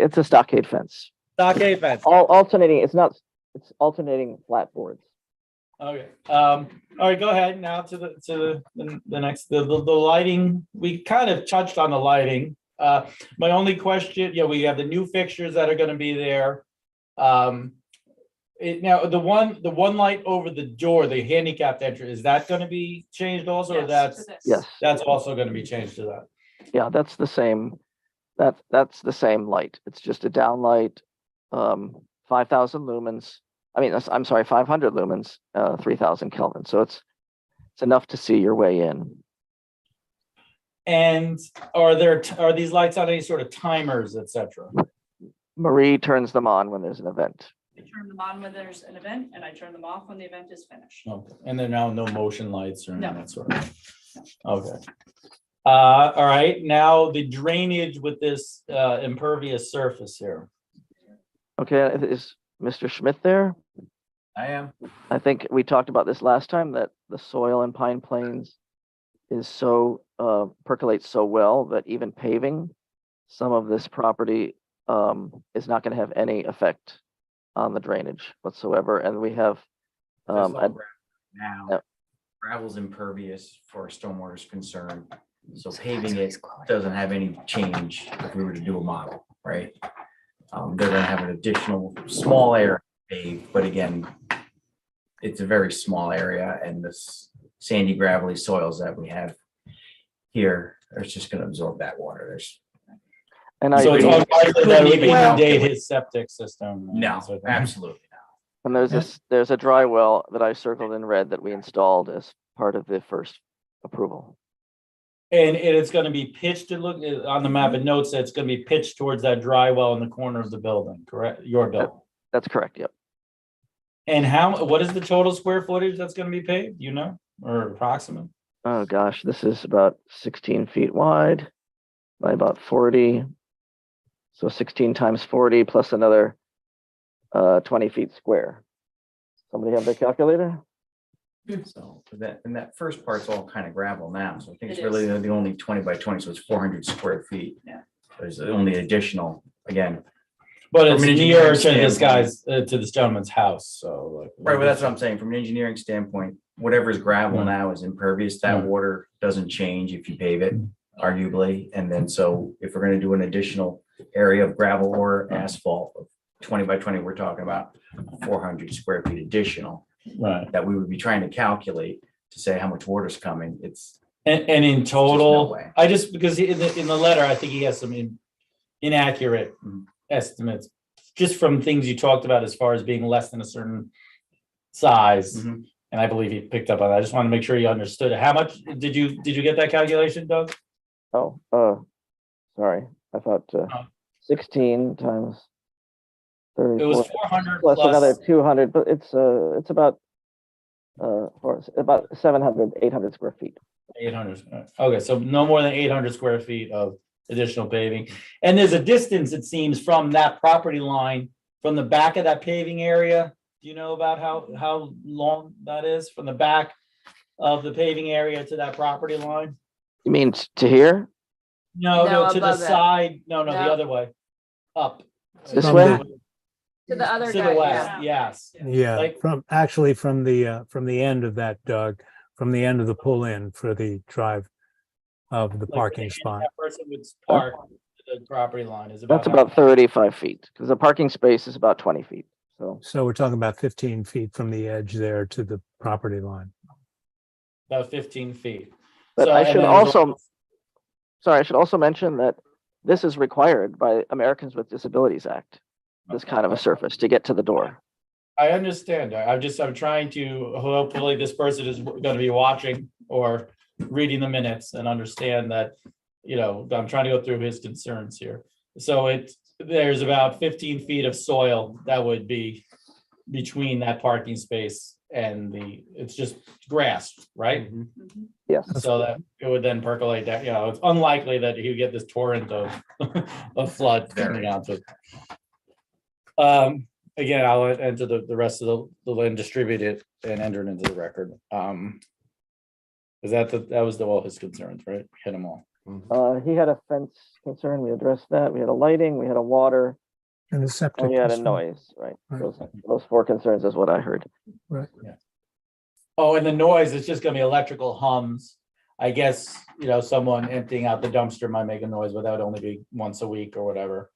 fence. stockade fence. Alternating, it's alternating flat boards. Okay, all right, go ahead now to the next, the lighting, we kind of touched on the lighting. My only question, we have the new fixtures that are gonna be there. Now, the one light over the door, the handicapped entry, is that gonna be changed also, or Yes, that's, to this. Yes, that's also gonna be changed to that? yeah, that's the same, that's the same light. It's just a downlight, 5,000 lumens. I mean, I'm sorry, 500 lumens, 3,000 Kelvin. So it's enough to see your way in. And are these lights on any sort of timers, et cetera? Marie turns them on when there's an event. I turn them on when there's an event and I turn them off when the event is finished. Okay, and then now no motion lights or anything No. that sort of, okay. All right, now the drainage with this impervious surface here. Okay, is Mr. Schmidt there? I am. I think we talked about this last time, that the soil in Pine Plains is so, percolates so well that even paving some of this property is not going to have any effect on the drainage whatsoever. And we have, There's all a- gravel now, Yep. gravel's impervious for stormwater is concerned. So paving it doesn't have any change if we were to do a model, right? They're gonna have an additional small area paved, but again, it's a very small area and this sandy gravelly soils that we have here are just gonna absorb that water. There's and I So it's agree. unlikely that we Well- inundate his septic system. no, So- absolutely not. And there's a dry well that I circled in red that we installed as part of the first approval. And it's gonna be pitched, it look, on the map, it notes that it's gonna be pitched towards that dry well in the corner of the building, correct? Your building. That's correct, yep. And what is the total square footage that's gonna be paved, you know, or approximate? Oh, gosh, this is about 16 feet wide by about 40. So 16 times 40 plus another 20 feet square. Somebody have their calculator? So that first part's all kind of gravel now. So I think it's It really is. the only 20 by 20, so it's 400 square feet. Yeah. There's the only additional, again, But From it's an near engineering to this standpoint. guy's, to this gentleman's house, so like. right, well, that's what I'm saying. From an engineering standpoint, whatever's gravel now is impervious. That Right. water doesn't change if you pave it, arguably. And then so if we're gonna do an additional area of gravel or asphalt of 20 by 20, we're talking about 400 square feet additional Right, that we would be trying to calculate to say how much water's coming. It's and in no total, way. I just, because in the letter, I think he has some inaccurate estimates. Just from things you talked about as far as being less than a certain size. Mhm. And I believe he picked up on that. I just want to make sure you understood it. How much, did you get that calculation, Doug? Oh, sorry, I thought Oh. 16 times It was 34 400 plus another plus, 200, but it's about 700, 800 square feet. 800. Okay, so no more than 800 square feet of additional paving. And there's a distance, it seems, from that property line, from the back of that paving area. Do you know about how long that is from the back of the paving area to that property line? You mean to here? No, No, to the above it. side. No, the No. other way. Up. This From way? To the other To guy, the yeah. west, yes. Yeah, Like- from the end of that, Doug, from the end of the pull-in for the drive of the Like, parking the spot. handicap person would park to the property line is about. That's about 35 feet, because the parking space is about 20 feet, so. So we're talking about 15 feet from the edge there to the property line. About 15 feet. But So, I and should then there's also, sorry, I should also mention that this is required by Americans with Disabilities Act, this kind of a surface to get to the door. I understand. I'm trying to, hopefully this person is gonna be watching or reading the minutes and understand that, I'm trying to go through his concerns here. So there's about 15 feet of soil that would be between that parking space and it's just grass, right? Mhm. Yes, So that it would then percolate down, it's unlikely that he would get this torrent of, of flood coming out to. Again, I'll enter the rest of the land, distribute it and enter it into the record. Is that was all his concerns, right? Hit them all. He had a fence concern. We addressed that. We had a lighting, we had a water, And the septic. and we had a concern. noise, right? Right. Those four concerns is what I heard. Right. Oh, and the noise, it's just gonna be electrical hums. I guess, someone emptying out the dumpster might make a noise, but that would only be once a week or whatever.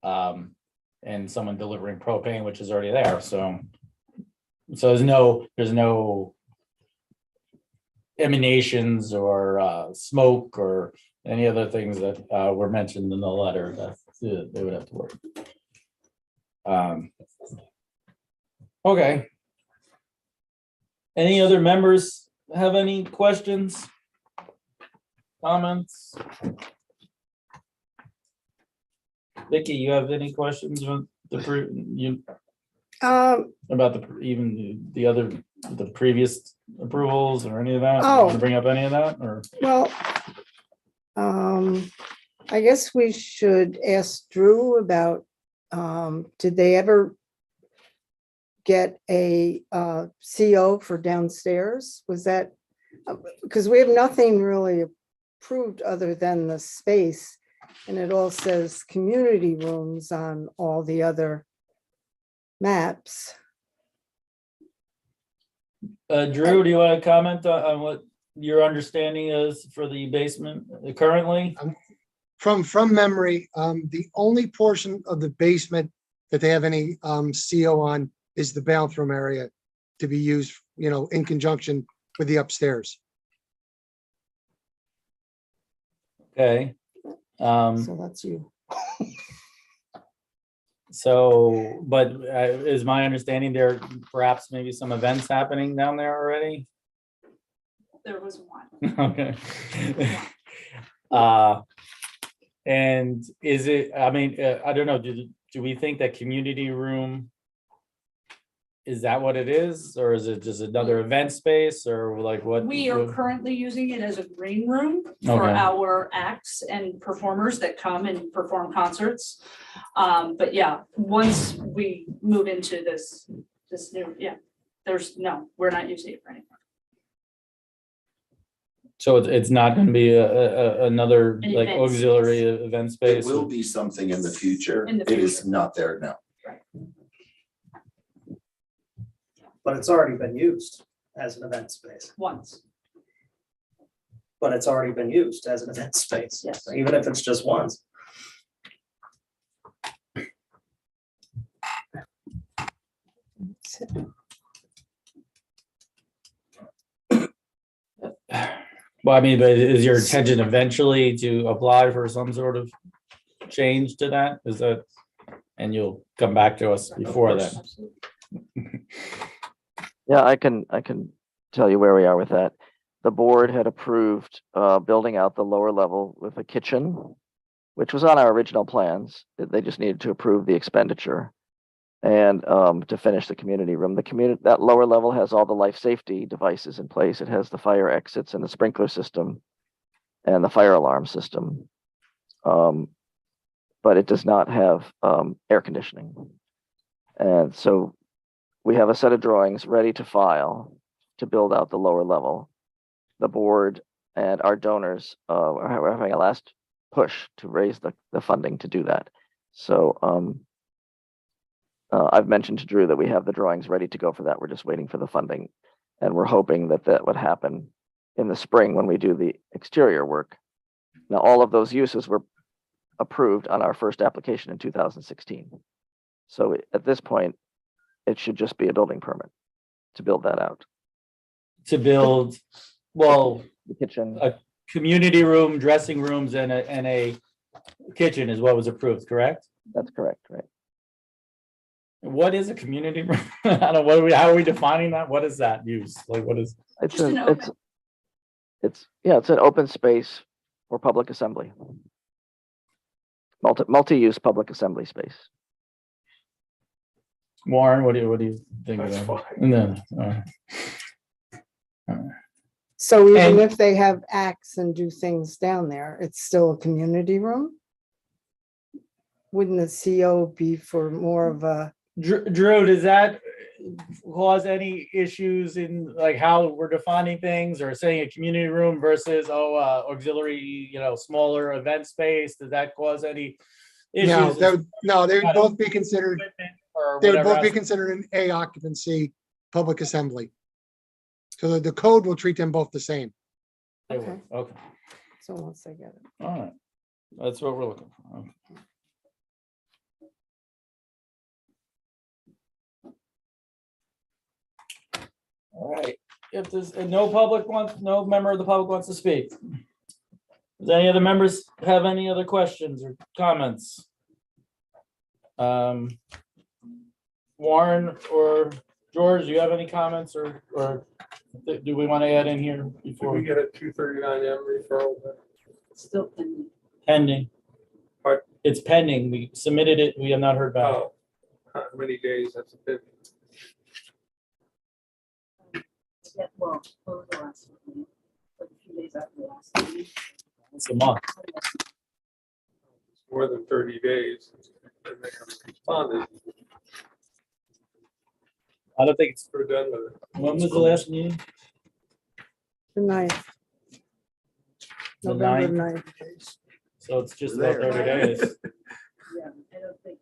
And someone delivering propane, which is already there, so. So there's no emanations or smoke or any other things that were mentioned in the letter that they would have to work. Okay. Any other members have any questions? Comments? Vicky, you have any questions on about the previous approvals or any of that? Oh. Want to bring up any of that or? Well, I guess we should ask Drew about, did they ever get a CO for downstairs? Was that, because we have nothing really approved other than the space, and it all says community rooms on all the other maps. Drew, do you want to comment on what your understanding is for the basement currently? From memory, the only portion of the basement that they have any CO on is the bathroom area to be used, in conjunction with the upstairs. Okay. So that's you. So, but is my understanding there perhaps maybe some events happening down there already? There was one. Okay. And is it, I don't know, do we think that community room, is that what it is? Or is it just another event space or like what? We are currently using it as a green room for Okay. our acts and performers that come and perform concerts. But yeah, once we move into this new, we're not using it for anything. So it's not gonna be another An like event auxiliary space. event It space? will be something in the future. In the It is future. not there now. But it's already been used as an event space, Once, but it's already been used as an event space. Yes. Even if it's just once. Well, but is your intention eventually to apply for some sort of change to that? Is that, and you'll come back to us before that? Yeah, I can tell you where we are with that. The board had approved building out the lower level with a kitchen, which was on our original plans. They just needed to approve the expenditure and to finish the community room. That lower level has all the life safety devices in place. It has the fire exits and the sprinkler system and the fire alarm system. But it does not have air conditioning. And so we have a set of drawings ready to file to build out the lower level. The board and our donors are having a last push to raise the funding to do that. So I've mentioned to Drew that we have the drawings ready to go for that. We're just waiting for the funding. And we're hoping that that would happen in the spring when we do the exterior work. Now, all of those uses were approved on our first application in 2016. So at this point, it should just be a building permit to build that out. To build, well, The kitchen, a community room, dressing rooms and a kitchen is what was approved, correct? that's correct, right? What is a community room? I don't know, how are we defining that? What is that use? Like, what is? It's Just an open- it's an open space for public assembly. Multi-use public assembly space. Warren, what do you think of That's that? fine. No, So even And- if they have acts and do things down there, it's still a community room? Wouldn't the CO be for more of a, Drew, does that, cause any issues in like how we're defining things or saying a community room versus, auxiliary, smaller event space? Does that cause any No, issues? they would both be considered, Or they would whatever both be else? considered an A occupancy public assembly. So the code will treat them both the same. They will. Okay, So once they get it. all right. That's what we're looking for. Okay. All right, if there's, and no member of the public wants to speak. Does any other members have any other questions or comments? Warren or George, do you have any comments or do we want to add in here Did before we we get a 239M referral? Still. pending? What? It's pending. We submitted it. We have not heard back. Oh, how many days has it been? Yeah, well, over the last meeting, like a few days after the last meeting. It's a month. More than 30 days. And they haven't responded. I don't think it's, We're done with it. when was the last meeting? The 9th. The November 9th. 9th. So it's just about 30 days. Yeah, I don't think,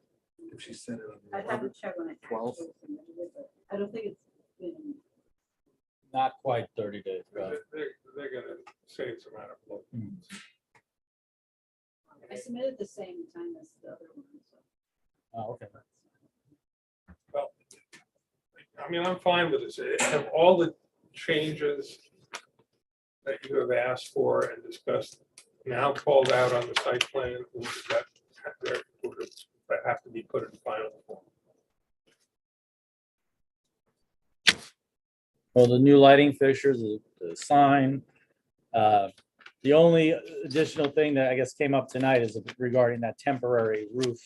If she sent it on I the haven't checked when I. 12th. actually submitted it, but I don't think it's been. Not quite 30 days, right? They're gonna say it's a matter of law. I submitted the same time as the other one, so. Oh, okay. Well, I mean, I'm fine with this. Have all the changes that you have asked for and discussed now called out on the site plan, or does that have to be put in final form? Well, the new lighting fixtures, the sign. The only additional thing that I guess came up tonight is regarding that temporary roof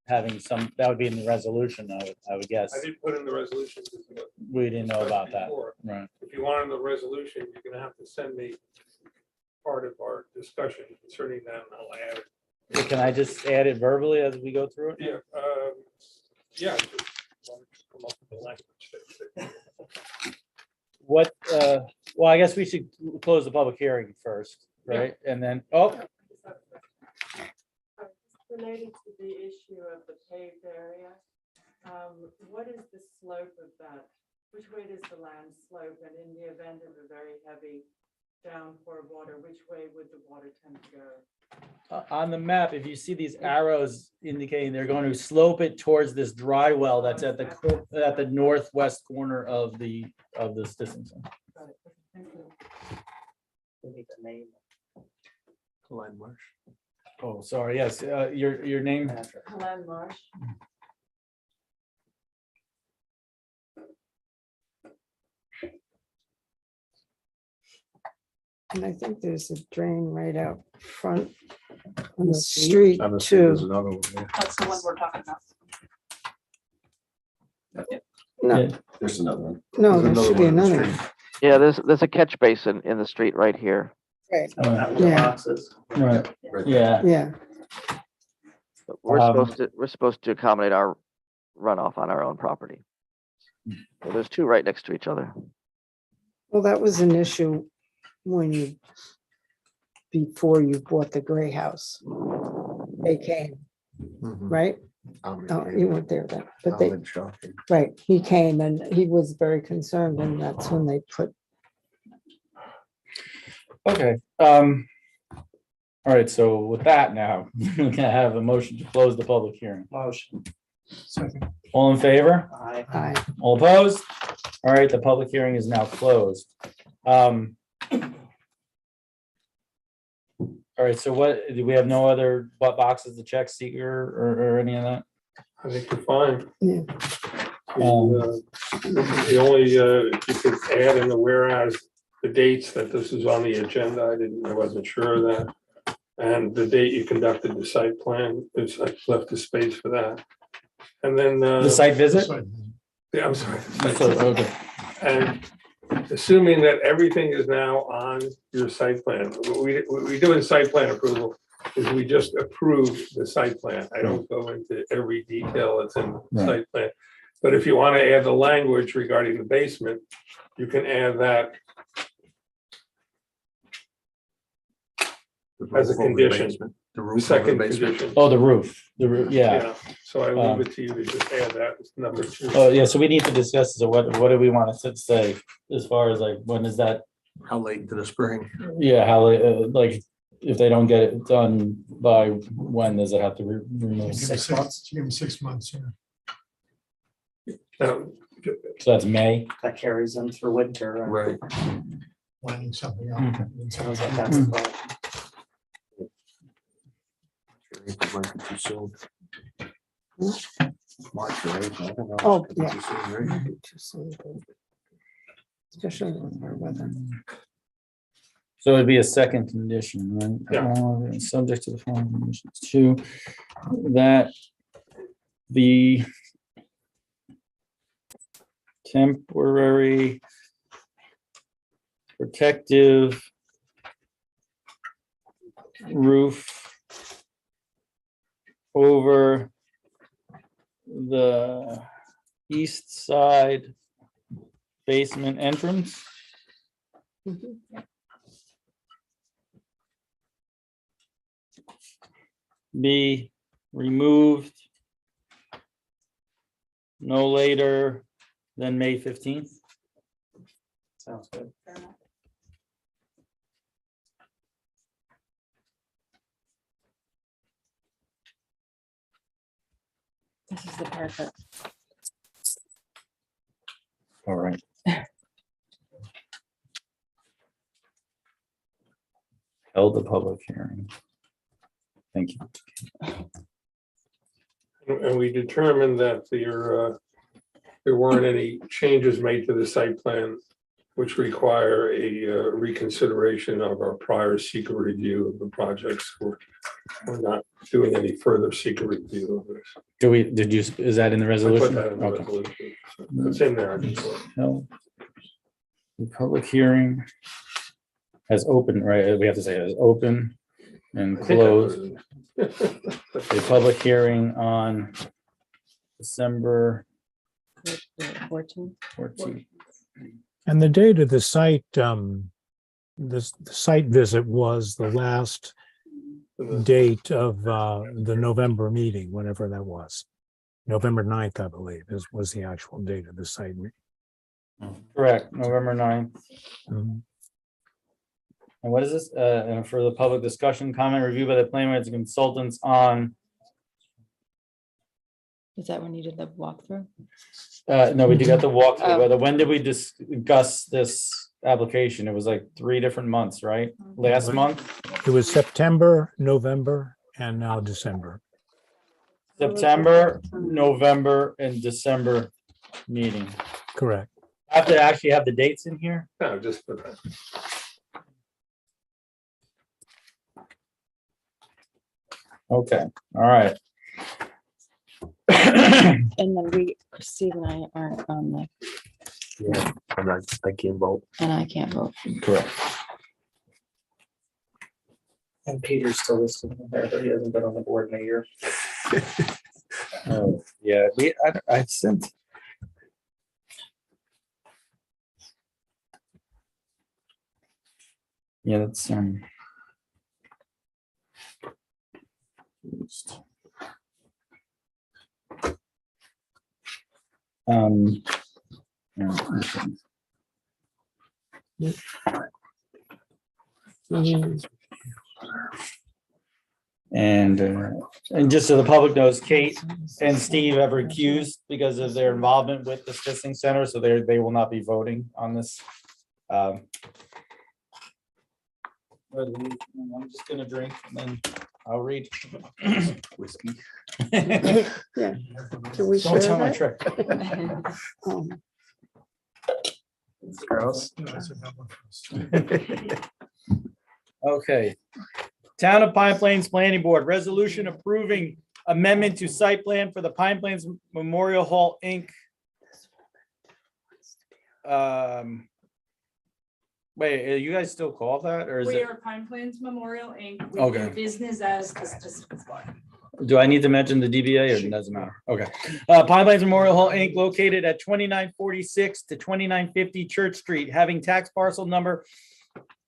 having some, that would be in the resolution, I would guess. I did put in the resolution. We didn't know about that. Before. Right. If you want in the resolution, you're gonna have to send me part of our discussion concerning that, and I'll add it. Can I just add it verbally as we go through it? Yeah, yeah. Just come up with the language. What, well, I guess we should close the public hearing first, right? And then, Related to the issue of the paved area, what is the slope of that? Which way does the land slope? And in the event of a very heavy downpour of water, which way would the water tend to go? on the map, if you see these arrows indicating they're going to slope it towards this dry well that's at the northwest corner of this distance. Glen Marsh. Oh, sorry. Yes, your name. Glen Marsh. And I think there's a drain right out front on the street too. another one. That's the one we're talking about. No, There's another one. no, There's there should be one on the another. street. Yeah, there's a catch basin in the street right here. Right, Yeah. boxes. Right. Right Yeah. Yeah, But we're Um, supposed to accommodate our runoff on our own property. Well, there's two right next to each other. well, that was an issue when before you bought the gray house. They came, right? Oh, you weren't there then, but they, right, he came and he was very concerned and that's when they put, Okay. All right. So with that now, we can have a motion to close the public hearing. Motion. All in favor? I, All opposed? All right, the public hearing is now closed. All right, so what, do we have no other boxes to check, seeker or any of that? I think you're fine. yeah, The only, if you could add in the whereas, the dates that this is on the agenda, I wasn't sure of that. And the date you conducted the site plan, I left the space for that. And then. The site visit? Yeah, I'm sorry. Okay. And assuming that everything is now on your site plan, what we do in site plan approval is we just approve the site plan. I don't go into every detail that's in the Right. site plan. But if you want to add the language regarding the basement, you can add that as a condition. The second condition. Oh, the roof, yeah. So I leave it to you to just add that as number 2. Oh, yeah, so we need to discuss, so what do we want to say as far as like, when is that? How late into the spring? Yeah, how, like, if they don't get it done by when does it have to be removed? 6 months. Give them 6 months, yeah. Now, So that's May. That carries them through winter. Right. Planning something out. It Sounds like that's a problem. Might be too soon. March or April, I don't know. Oh, Might be yeah. too soon, right? Too soon, especially with our weather. So it'd be a second condition, right? Yeah. Subject to the following conditions. 2, that the temporary protective roof over the east side basement entrance be removed no later than May 15th. Sounds good. This is the part that All right. Held the public hearing. Thank you. and we determined that there weren't any changes made to the site plan which require a reconsideration of our prior secret review of the projects. We're not doing any further secret review of this. Is that in the I put resolution? that in the Okay. resolution. So it's in there. I just want- Held the public hearing has open, right? We have to say it is open and I think I closed. put A public hearing on December 14. 14th. And the date of the site, the site visit was the last date of the November meeting, whenever that was. November 9th, I believe, was the actual date of the site. Correct, November 9th. Mhm. And what is this? And for the public discussion, comment, review by the planning board and consultants on, Is that when you did the walkthrough? no, we did got the walkthrough, Oh. but when did we discuss this application? It was like 3 different months, right? Last month, It was September, November, and now December. September, November, and December meeting. Correct. I have to actually have the dates in here. No, just put that. Okay, all right. And then Steve and I aren't on the, Yeah, and I can't vote. and I can't vote. Correct. And Peter's still listed in there, but he hasn't been on the board in a year. Oh, yeah, I sent. Yeah, that's yeah, and just so the public knows, Kate and Steve have recused because of their involvement with the Sissing Center, so they will not be voting on this. I'm just gonna drink and then I'll read. Whiskey. Yeah. Can we Don't share tell my that? trick. Um, It's gross. Okay. Town of Pine Plains Planning Board, resolution approving amendment to site plan for the Pine Plains Memorial Hall, Inc. Wait, are you guys still call that, or is We it? are Pine Plains Memorial Inc. We Okay. do business as the Sissons Bar. Do I need to mention the DBA or it doesn't matter? Okay. Pine Plains Memorial Hall, Inc., located at 2946 to 2950 Church Street, having tax parcel number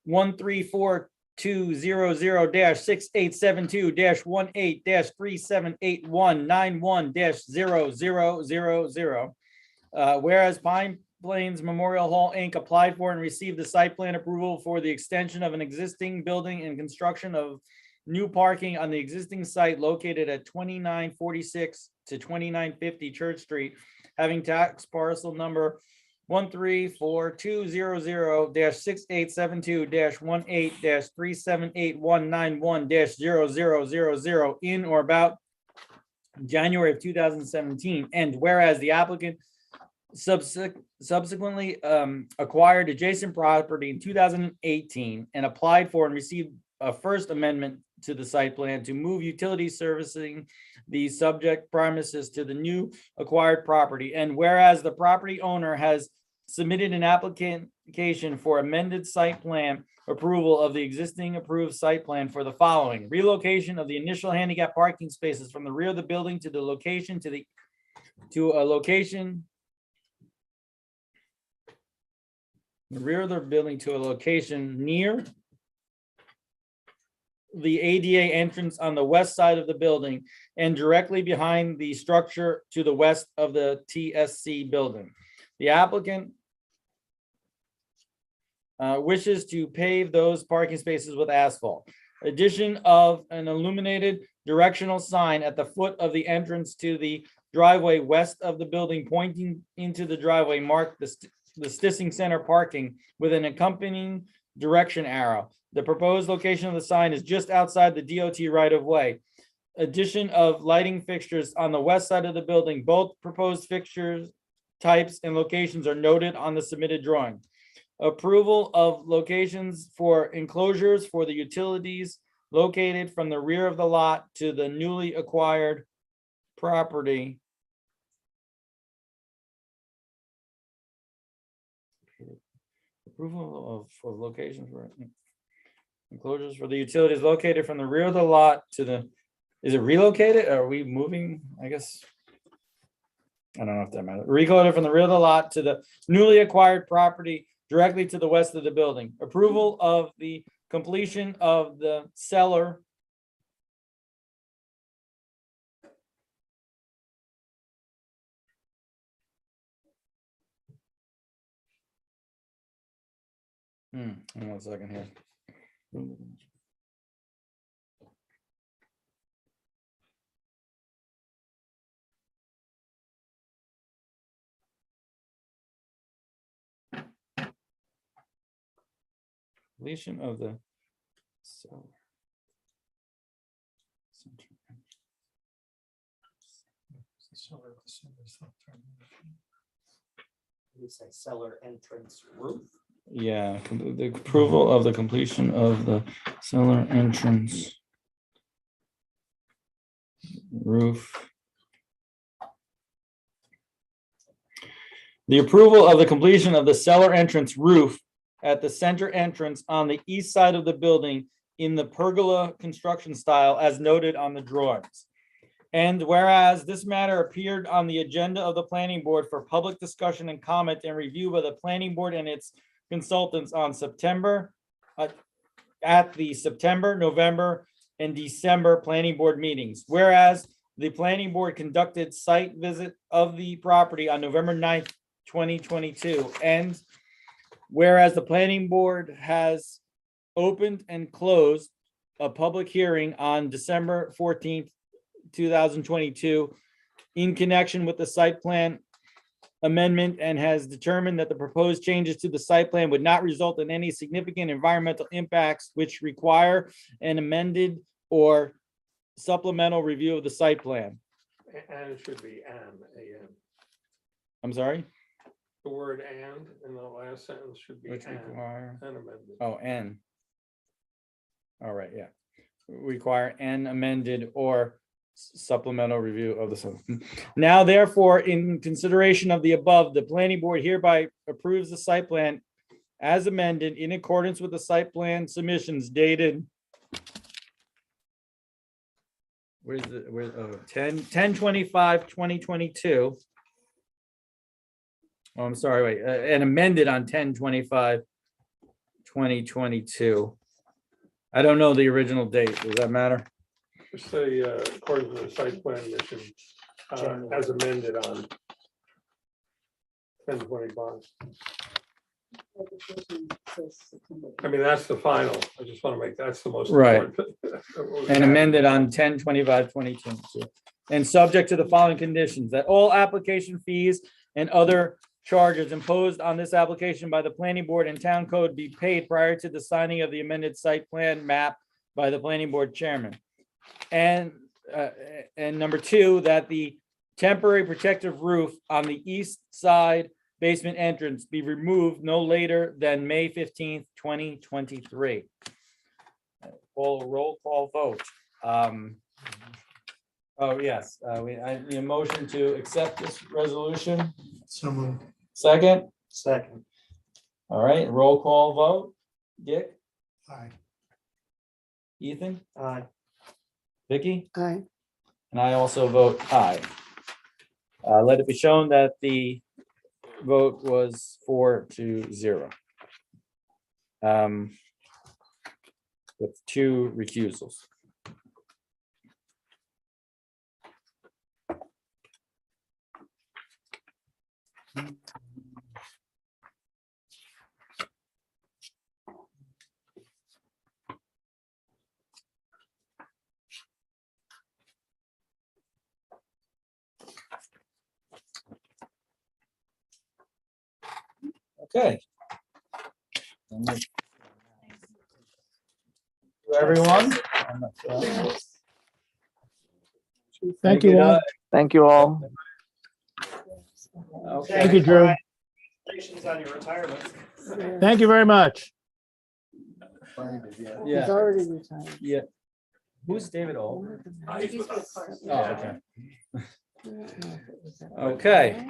134200687-18-378191-0000. Whereas Pine Plains Memorial Hall, Inc. applied for and received the site plan approval for the extension of an existing building and construction of new parking on the existing site located at 2946 to 2950 Church Street, having tax parcel number 134200687-18-378191-0000 in or about January of 2017. And whereas the applicant subsequently acquired adjacent property in 2018 and applied for and received a first amendment to the site plan to move utility servicing the subject premises to the new acquired property. And whereas the property owner has submitted an application for amended site plan approval of the existing approved site plan for the following: relocation of the initial handicap parking spaces from the rear of the building to the location to a location the rear of the building to a location near the ADA entrance on the west side of the building and directly behind the structure to the west of the TSC building. The applicant wishes to pave those parking spaces with asphalt. Addition of an illuminated directional sign at the foot of the entrance to the driveway west of the building pointing into the driveway marked the Stissing Center parking with an accompanying direction arrow. The proposed location of the sign is just outside the DOT right-of-way. Addition of lighting fixtures on the west side of the building. Both proposed fixtures types and locations are noted on the submitted drawing. Approval of locations for enclosures for the utilities located from the rear of the lot to the newly acquired property. Approval of locations for enclosures for the utilities located from the rear of the lot to the, is it relocated? Are we moving? I guess. I don't know if that matters. Relocated from the rear of the lot to the newly acquired property directly to the west of the building. Approval of the completion of the cellar. Hang on 1 second here. Completion of the cellar. You say cellar entrance roof? Yeah, the approval of the completion of the cellar entrance roof. The approval of the completion of the cellar entrance roof at the center entrance on the east side of the building in the pergola construction style as noted on the drawings. And whereas this matter appeared on the agenda of the planning board for public discussion and comment and review by the planning board and its consultants on September, at the September, November, and December planning board meetings. Whereas the planning board conducted site visit of the property on November 9th, 2022. And whereas the planning board has opened and closed a public hearing on December 14th, 2022 in connection with the site plan amendment and has determined that the proposed changes to the site plan would not result in any significant environmental impacts which require an amended or supplemental review of the site plan. And it should be an. I'm sorry? The word and in the last sentence should be Which require, and amended. oh, and. All right, yeah. Require an amended or supplemental review of the. Now therefore, in consideration of the above, the planning board hereby approves the site plan as amended in accordance with the site plan submissions dated. where's the, oh, 10/25/2022. Oh, I'm sorry, wait, and amended on 10/25/2022. I don't know the original date. Does that matter? Just say, according to the site plan mission, as amended on 10/25. I mean, that's the final. I just want to make, that's the most. Right. important. And amended on 10/25/2022. And subject to the following conditions, that all application fees and other charges imposed on this application by the planning board and town code be paid prior to the signing of the amended site plan map by the planning board chairman. And number two, that the temporary protective roof on the east side basement entrance be removed no later than May 15th, 2023. Roll call vote. Oh, yes, I need a motion to accept this resolution. So moved. Second, Second. all right, roll call vote. Dick, Aye. Ethan, Aye. Vicky, Aye. and I also vote aye. Let it be shown that the vote was 4-0. With 2 recusals. Okay. Everyone. Thank you all. Thank you all. Okay. Thank you, Drew. Congratulations on your retirement. Thank you very much. He's Yeah, already retired. yeah. Who's David Old? Oh, okay. Okay.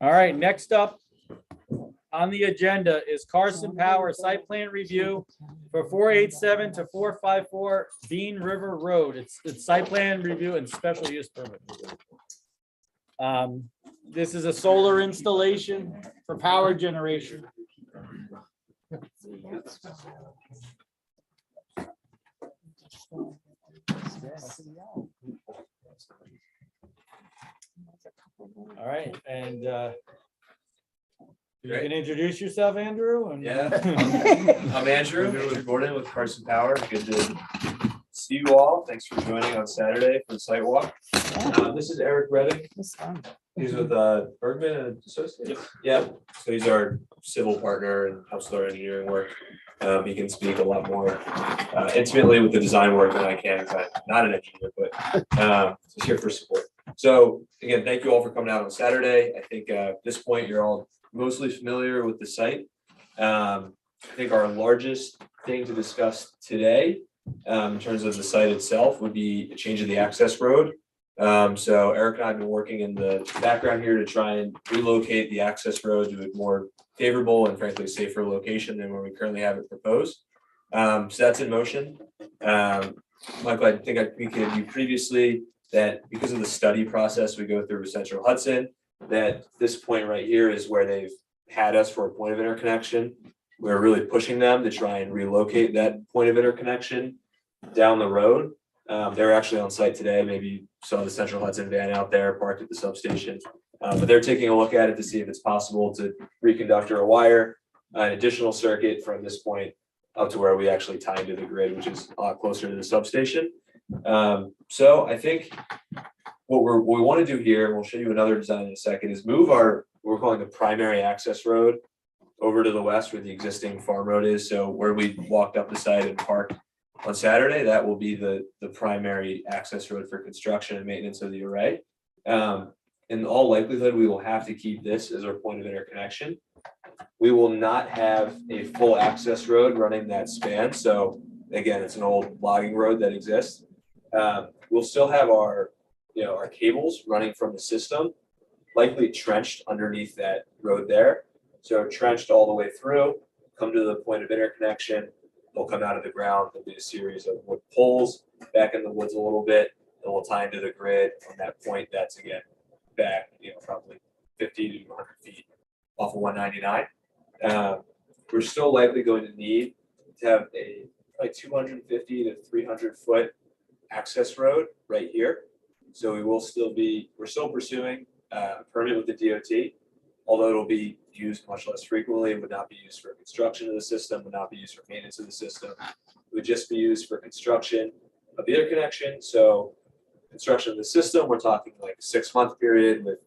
All right, next up on the agenda is Carson Power site plan review for 487 to 454 Bean River Road. It's site plan review and special use permit. This is a solar installation for power generation. All right, and you can introduce yourself, Andrew. And Yeah, I'm Andrew Gordon with Carson Power. Good to see you all. Thanks for joining on Saturday for the site walk. This is Eric Redding. He's with Bergman and Associates. Yeah, so he's our civil partner and helps with our engineering work. He can speak a lot more intimately with the design work than I can, because I'm not an engineer, but he's here for support. So again, thank you all for coming out on Saturday. I think at this point, you're all mostly familiar with the site. I think our largest thing to discuss today in terms of the site itself would be a change of the access road. So Eric and I have been working in the background here to try and relocate the access road to a more favorable and frankly safer location than where we currently have it proposed. So that's in motion. Michael, I think I communicated to you previously that because of the study process we go through with Central Hudson, that this point right here is where they've had us for a point of interconnection. We're really pushing them to try and relocate that point of interconnection down the road. They're actually on site today. Maybe you saw the Central Hudson van out there parked at the substation. But they're taking a look at it to see if it's possible to reconduct or wire an additional circuit from this point up to where we actually tie into the grid, which is a lot closer to the substation. So I think what we want to do here, and we'll show you another design in a second, is move our, we're calling the primary access road over to the west where the existing farm road is. So where we walked up the site and parked on Saturday, that will be the primary access road for construction and maintenance of the array. In all likelihood, we will have to keep this as our point of interconnection. We will not have a full access road running that span. So again, it's an old logging road that exists. We'll still have our cables running from the system, likely trenched underneath that road there. So trenched all the way through, come to the point of interconnection, they'll come out of the ground. There'll be a series of wood poles back in the woods a little bit, and we'll tie into the grid from that point. That's again back, probably 50 to 100 feet off of 199. We're still likely going to need to have a like 250 to 300 foot access road right here. So we're still pursuing a permit with the DOT, although it'll be used much less frequently. It would not be used for construction of the system, would not be used for maintenance of the system. It would just be used for construction of the interconnection. So construction of the system, we're talking like a 6-month period with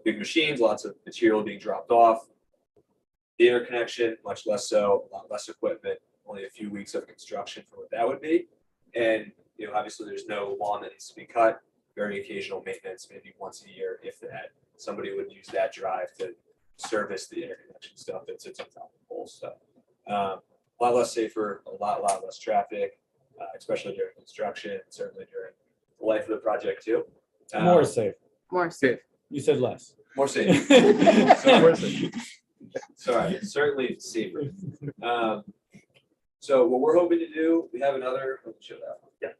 big machines, lots of material being dropped off. The interconnection, much less so, a lot less equipment, only a few weeks of construction for what that would be. And obviously there's no lawn that needs to be cut, very occasional maintenance, maybe once a year, if that. Somebody would use that drive to service the interconnection stuff that sits on top of the poles. So a lot less safer, a lot less traffic, especially during construction, certainly during the life of the project too. More safe. More safe. You said less. More safe. Sorry, certainly safer. So what we're hoping to do, we have another, let me show that one. Yeah.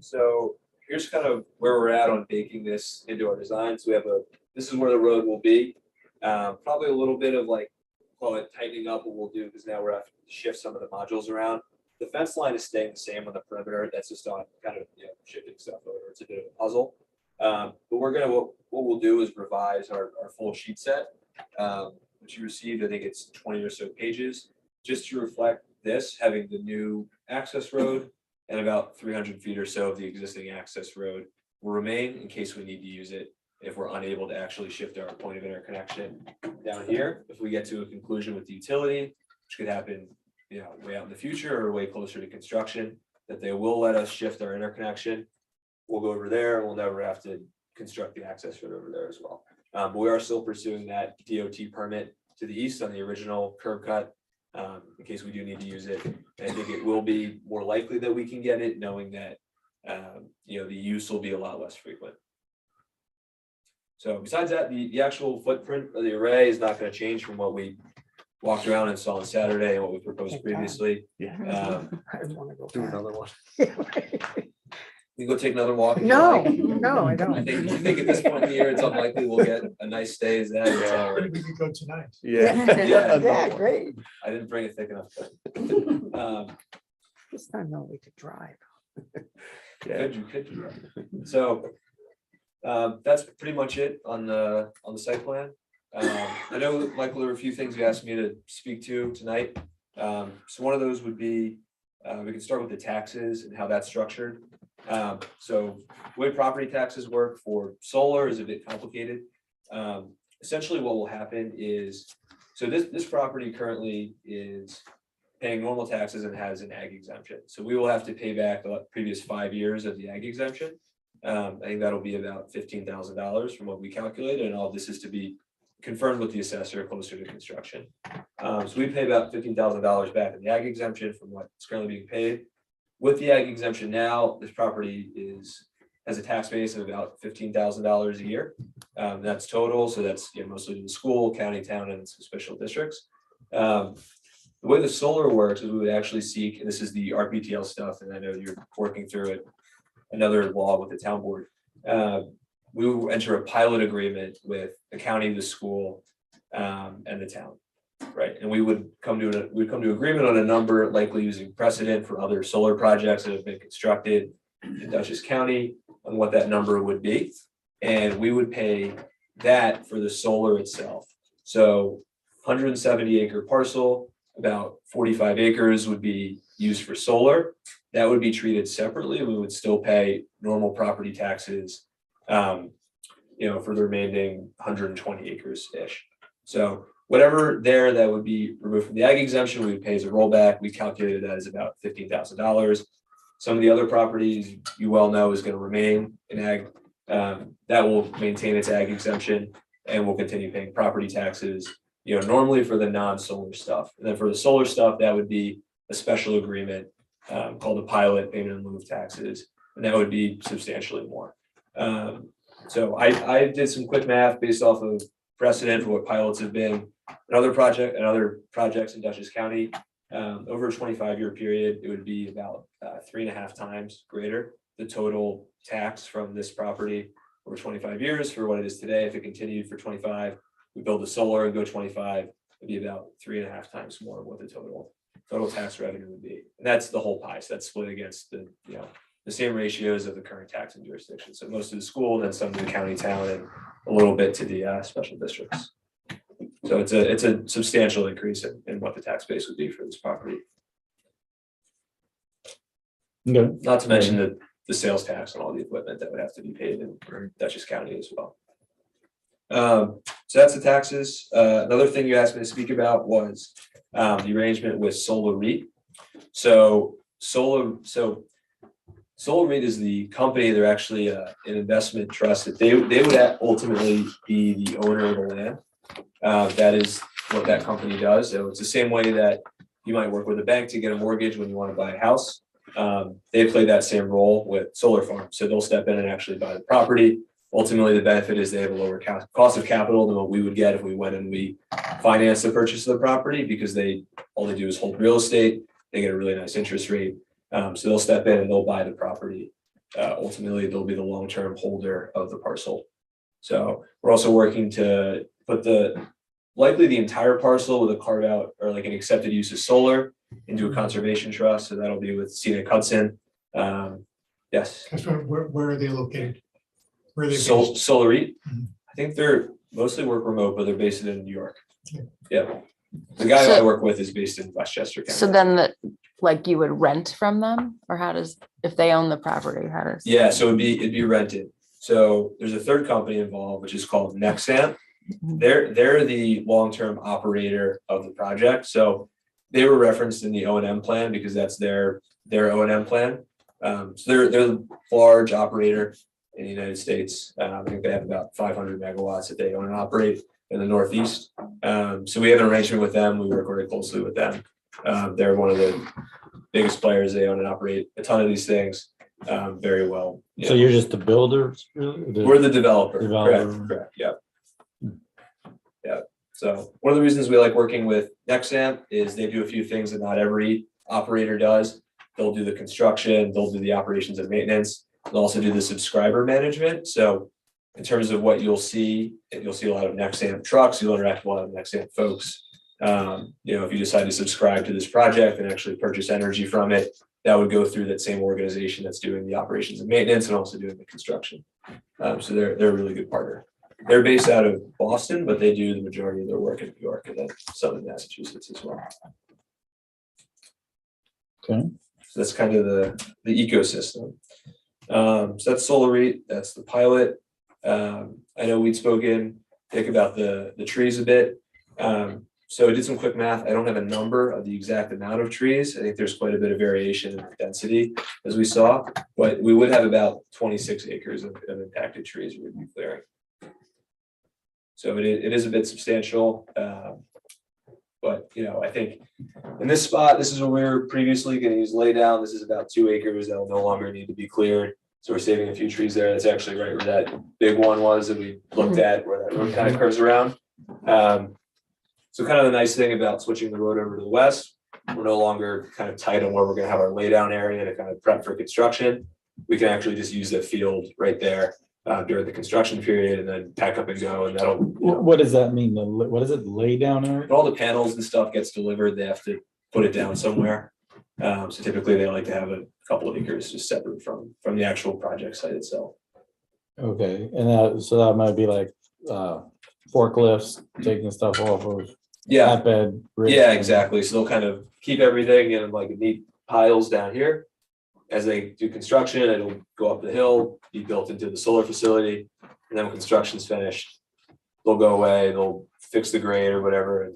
So here's kind of where we're at on baking this into our design. So we have this is where the road will be. Probably a little bit of like, call it tightening up what we'll do, because now we're having to shift some of the modules around. The fence line is staying the same on the perimeter. That's just on kind of shifting stuff over. It's a bit of a puzzle. But what we'll do is revise our full sheet set, which you received. I think it's 20 or so pages, just to reflect this, having the new access road and about 300 feet or so of the existing access road will remain in case we need to use it if we're unable to actually shift our point of interconnection down here. If we get to a conclusion with the utility, which could happen way out in the future or way closer to construction, that they will let us shift our interconnection. We'll go over there and we'll never have to construct the access road over there as well. But we are still pursuing that DOT permit to the east on the original curb cut in case we do need to use it. And I think it will be more likely that we can get it, knowing that the use will be a lot less frequent. So besides that, the actual footprint of the array is not going to change from what we walked around and saw on Saturday and what we proposed previously. I want to go Do back. another one. You go take another walk. if you No, like. no, I don't. I think at this point in the year, it's unlikely we'll get a nice stay as that. It's all right. We could go tonight. Yeah, great. I didn't bring it thick enough. This time, no, we could drive. Could you? So that's pretty much it on the site plan. I know, Michael, there were a few things you asked me to speak to tonight. So one of those would be, we can start with the taxes and how that's structured. So the way property taxes work for solar is a bit complicated. Essentially what will happen is, so this property currently is paying normal taxes and has an ag exemption. So we will have to pay back the previous 5 years of the ag exemption. I think that'll be about $15,000 from what we calculated, and all this is to be confirmed with the assessor closer to construction. So we pay about $15,000 back in the ag exemption from what's currently being paid. With the ag exemption now, this property has a tax base of about $15,000 a year. That's total, so that's mostly to the school, county, town, and some special districts. The way the solar works is we would actually seek, and this is the RPTL stuff, and I know you're working through it, another law with the town board. We will enter a pilot agreement with the county, the school, and the town, right? And we would come to agreement on a number, likely using precedent for other solar projects that have been constructed in Dutchess County, on what that number would be. And we would pay that for the solar itself. So 170 acre parcel, about 45 acres would be used for solar. That would be treated separately. We would still pay normal property taxes, for the remaining 120 acres-ish. So whatever there that would be removed from the ag exemption, we would pay as a rollback. We calculated that as about $15,000. Some of the other properties you well know is going to remain in ag. That will maintain its ag exemption and will continue paying property taxes, normally for the non-solar stuff. And then for the solar stuff, that would be a special agreement called a pilot payment in lieu of taxes, and that would be substantially more. So I did some quick math based off of precedent for what pilots have been. Another projects in Dutchess County, over a 25-year period, it would be about 3.5 times greater. The total tax from this property over 25 years for what it is today. If it continued for 25, we build the solar and go 25, it'd be about 3.5 times more of what the total tax revenue would be. And that's the whole pie. So that's split against the, the same ratios of the current tax and jurisdiction. So most of the school, and then some of the county town, and a little bit to the special districts. So it's a substantial increase in what the tax base would be for this property. Okay. Not to mention the sales tax and all the equipment that would have to be paid in Dutchess County as well. So that's the taxes. Another thing you asked me to speak about was the arrangement with Solar REIT. So Solar REIT is the company. They're actually an investment trust that they would ultimately be the owner of the land. That is what that company does. So it's the same way that you might work with a bank to get a mortgage when you want to buy a house. They play that same role with solar farms. So they'll step in and actually buy the property. Ultimately, the benefit is they have a lower cost of capital than what we would get if we went and we finance the purchase of the property, because all they do is hold real estate. They get a really nice interest rate. So they'll step in and they'll buy the property. Ultimately, they'll be the long-term holder of the parcel. So we're also working to put likely the entire parcel with a carve out or like an accepted use of solar into a conservation trust. So that'll be with Scenic Hudson. Yes. Where are they located? Where are they based? Solar REIT. I think they're mostly work remote, but they're based in New York. Yeah. The guy I work with is based in Westchester County. So then you would rent from them, or if they own the property, how does? Yeah, so it'd be rented. So there's a third company involved, which is called Nexamp. They're the long-term operator of the project. So they were referenced in the O&M plan because that's their O&M plan. So they're the large operator in the United States. I think they have about 500 megawatts that they own and operate in the Northeast. So we have an arrangement with them. We work very closely with them. They're one of the biggest players. They own and operate a ton of these things very well. So you're just the builders? We're the developer. Correct. Yeah. Yeah. So one of the reasons we like working with Nexamp is they do a few things that not every operator does. They'll do the construction, they'll do the operations and maintenance. They'll also do the subscriber management. So in terms of what you'll see a lot of Nexamp trucks, you'll interact with a lot of Nexamp folks. If you decide to subscribe to this project and actually purchase energy from it, that would go through that same organization that's doing the operations and maintenance and also doing the construction. So they're a really good partner. They're based out of Boston, but they do the majority of their work in New York and then some in Massachusetts as well. Okay. So that's kind of the ecosystem. So that's Solar REIT, that's the pilot. I know we'd spoken, Dick, about the trees a bit. So I did some quick math. I don't have a number of the exact amount of trees. I think there's quite a bit of variation in density as we saw, but we would have about 26 acres of impacted trees we would be clearing. So it is a bit substantial. But I think in this spot, this is what we were previously going to use lay down. This is about 2 acres that will no longer need to be cleared. So we're saving a few trees there. That's actually right where that big one was that we looked at, where that road kind of curves around. So kind of the nice thing about switching the road over to the west, we're no longer kind of tight on where we're going to have our lay down area to kind of prep for construction. We can actually just use that field right there during the construction period and then pack up and go, and that'll. What does that mean? What is it? Lay down area? All the panels and stuff gets delivered. They have to put it down somewhere. So typically they like to have a couple of acres just separate from the actual project site itself. Okay, and so that might be like forklifts taking stuff off of. Yeah. Flatbed. Yeah, exactly. So they'll kind of keep everything in like neat piles down here. As they do construction, it'll go up the hill, be built into the solar facility, and then when construction's finished, they'll go away, they'll fix the grade or whatever, and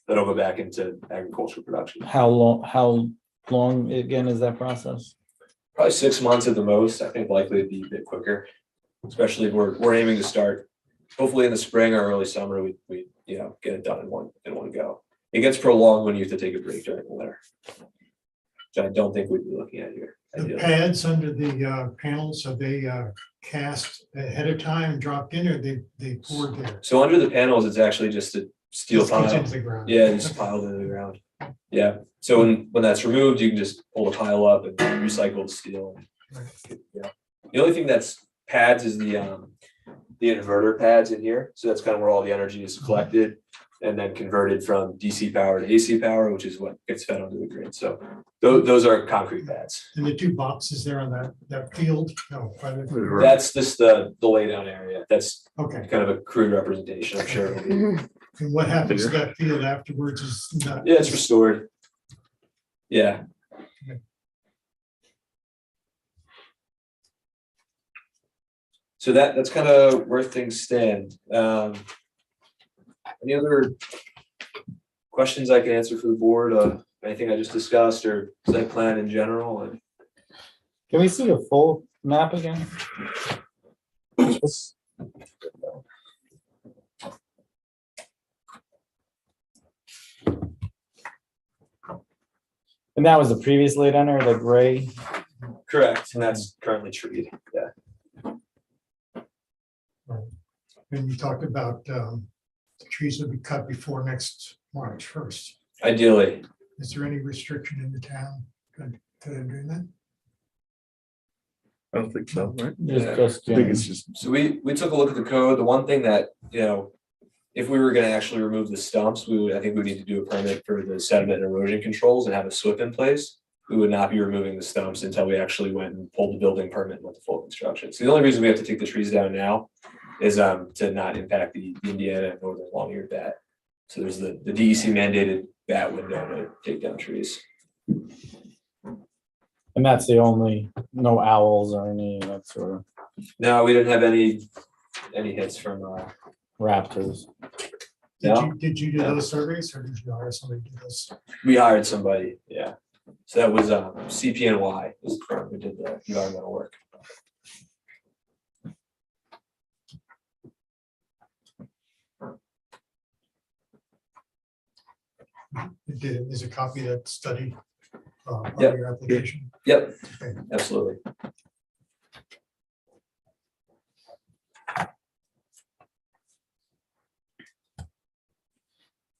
then it'll go back into agricultural production. How long again is that process? Probably 6 months at the most. I think likely it'd be a bit quicker, especially if we're aiming to start hopefully in the spring or early summer. We get it done in one go. It gets prolonged when you have to take a break during the winter, which I don't think we'd be looking at here. The pads under the panels, are they cast ahead of time, dropped in, or they poured there? So under the panels, it's actually just a steel Just gets pile. into the ground. Yeah, just piled into the ground. Yeah, so when that's removed, you can just pull the pile up and recycle the steel. Yeah. The only thing that's pads is the inverter pads in here. So that's kind of where all the energy is collected and then converted from DC power to AC power, which is what gets fed onto the grid. So those are concrete pads. And the two boxes there on that field, no, private. That's just the laydown area. That's Okay. kind of a crude representation, I'm sure. It'll be- And what happens to that field afterwards is not. Yeah, it's restored. Yeah. So that's kind of where things stand. Any other questions I can answer for the board? Anything I just discussed or site plan in general? Can we see a full map again? And that was the previous laid under, the gray. Correct, and that's currently treed. Yeah. And you talked about the trees will be cut before next March 1st. Ideally. Is there any restriction in the town to them doing that? I don't think so, right? I think it's just. So we took a look at the code. The one thing that, if we were gonna actually remove the stumps, I think we would need to do a permit for the sediment and erosion controls and have a SWIP in place. We would not be removing the stumps until we actually went and pulled the building permit and went to full construction. So the only reason we have to take the trees down now is to not impact the Indiana and northern long-eared bat. So there's the DEC mandated bat window to take down trees. And that's the only, no owls or any of that sort of No, we didn't have any hits from raptors. Did you do those surveys or did you hire somebody to do those? We hired somebody, yeah. So that was CPNY was the firm who did the environmental work. Is a copy of that study part Yep. of your application? Yep, Okay. absolutely.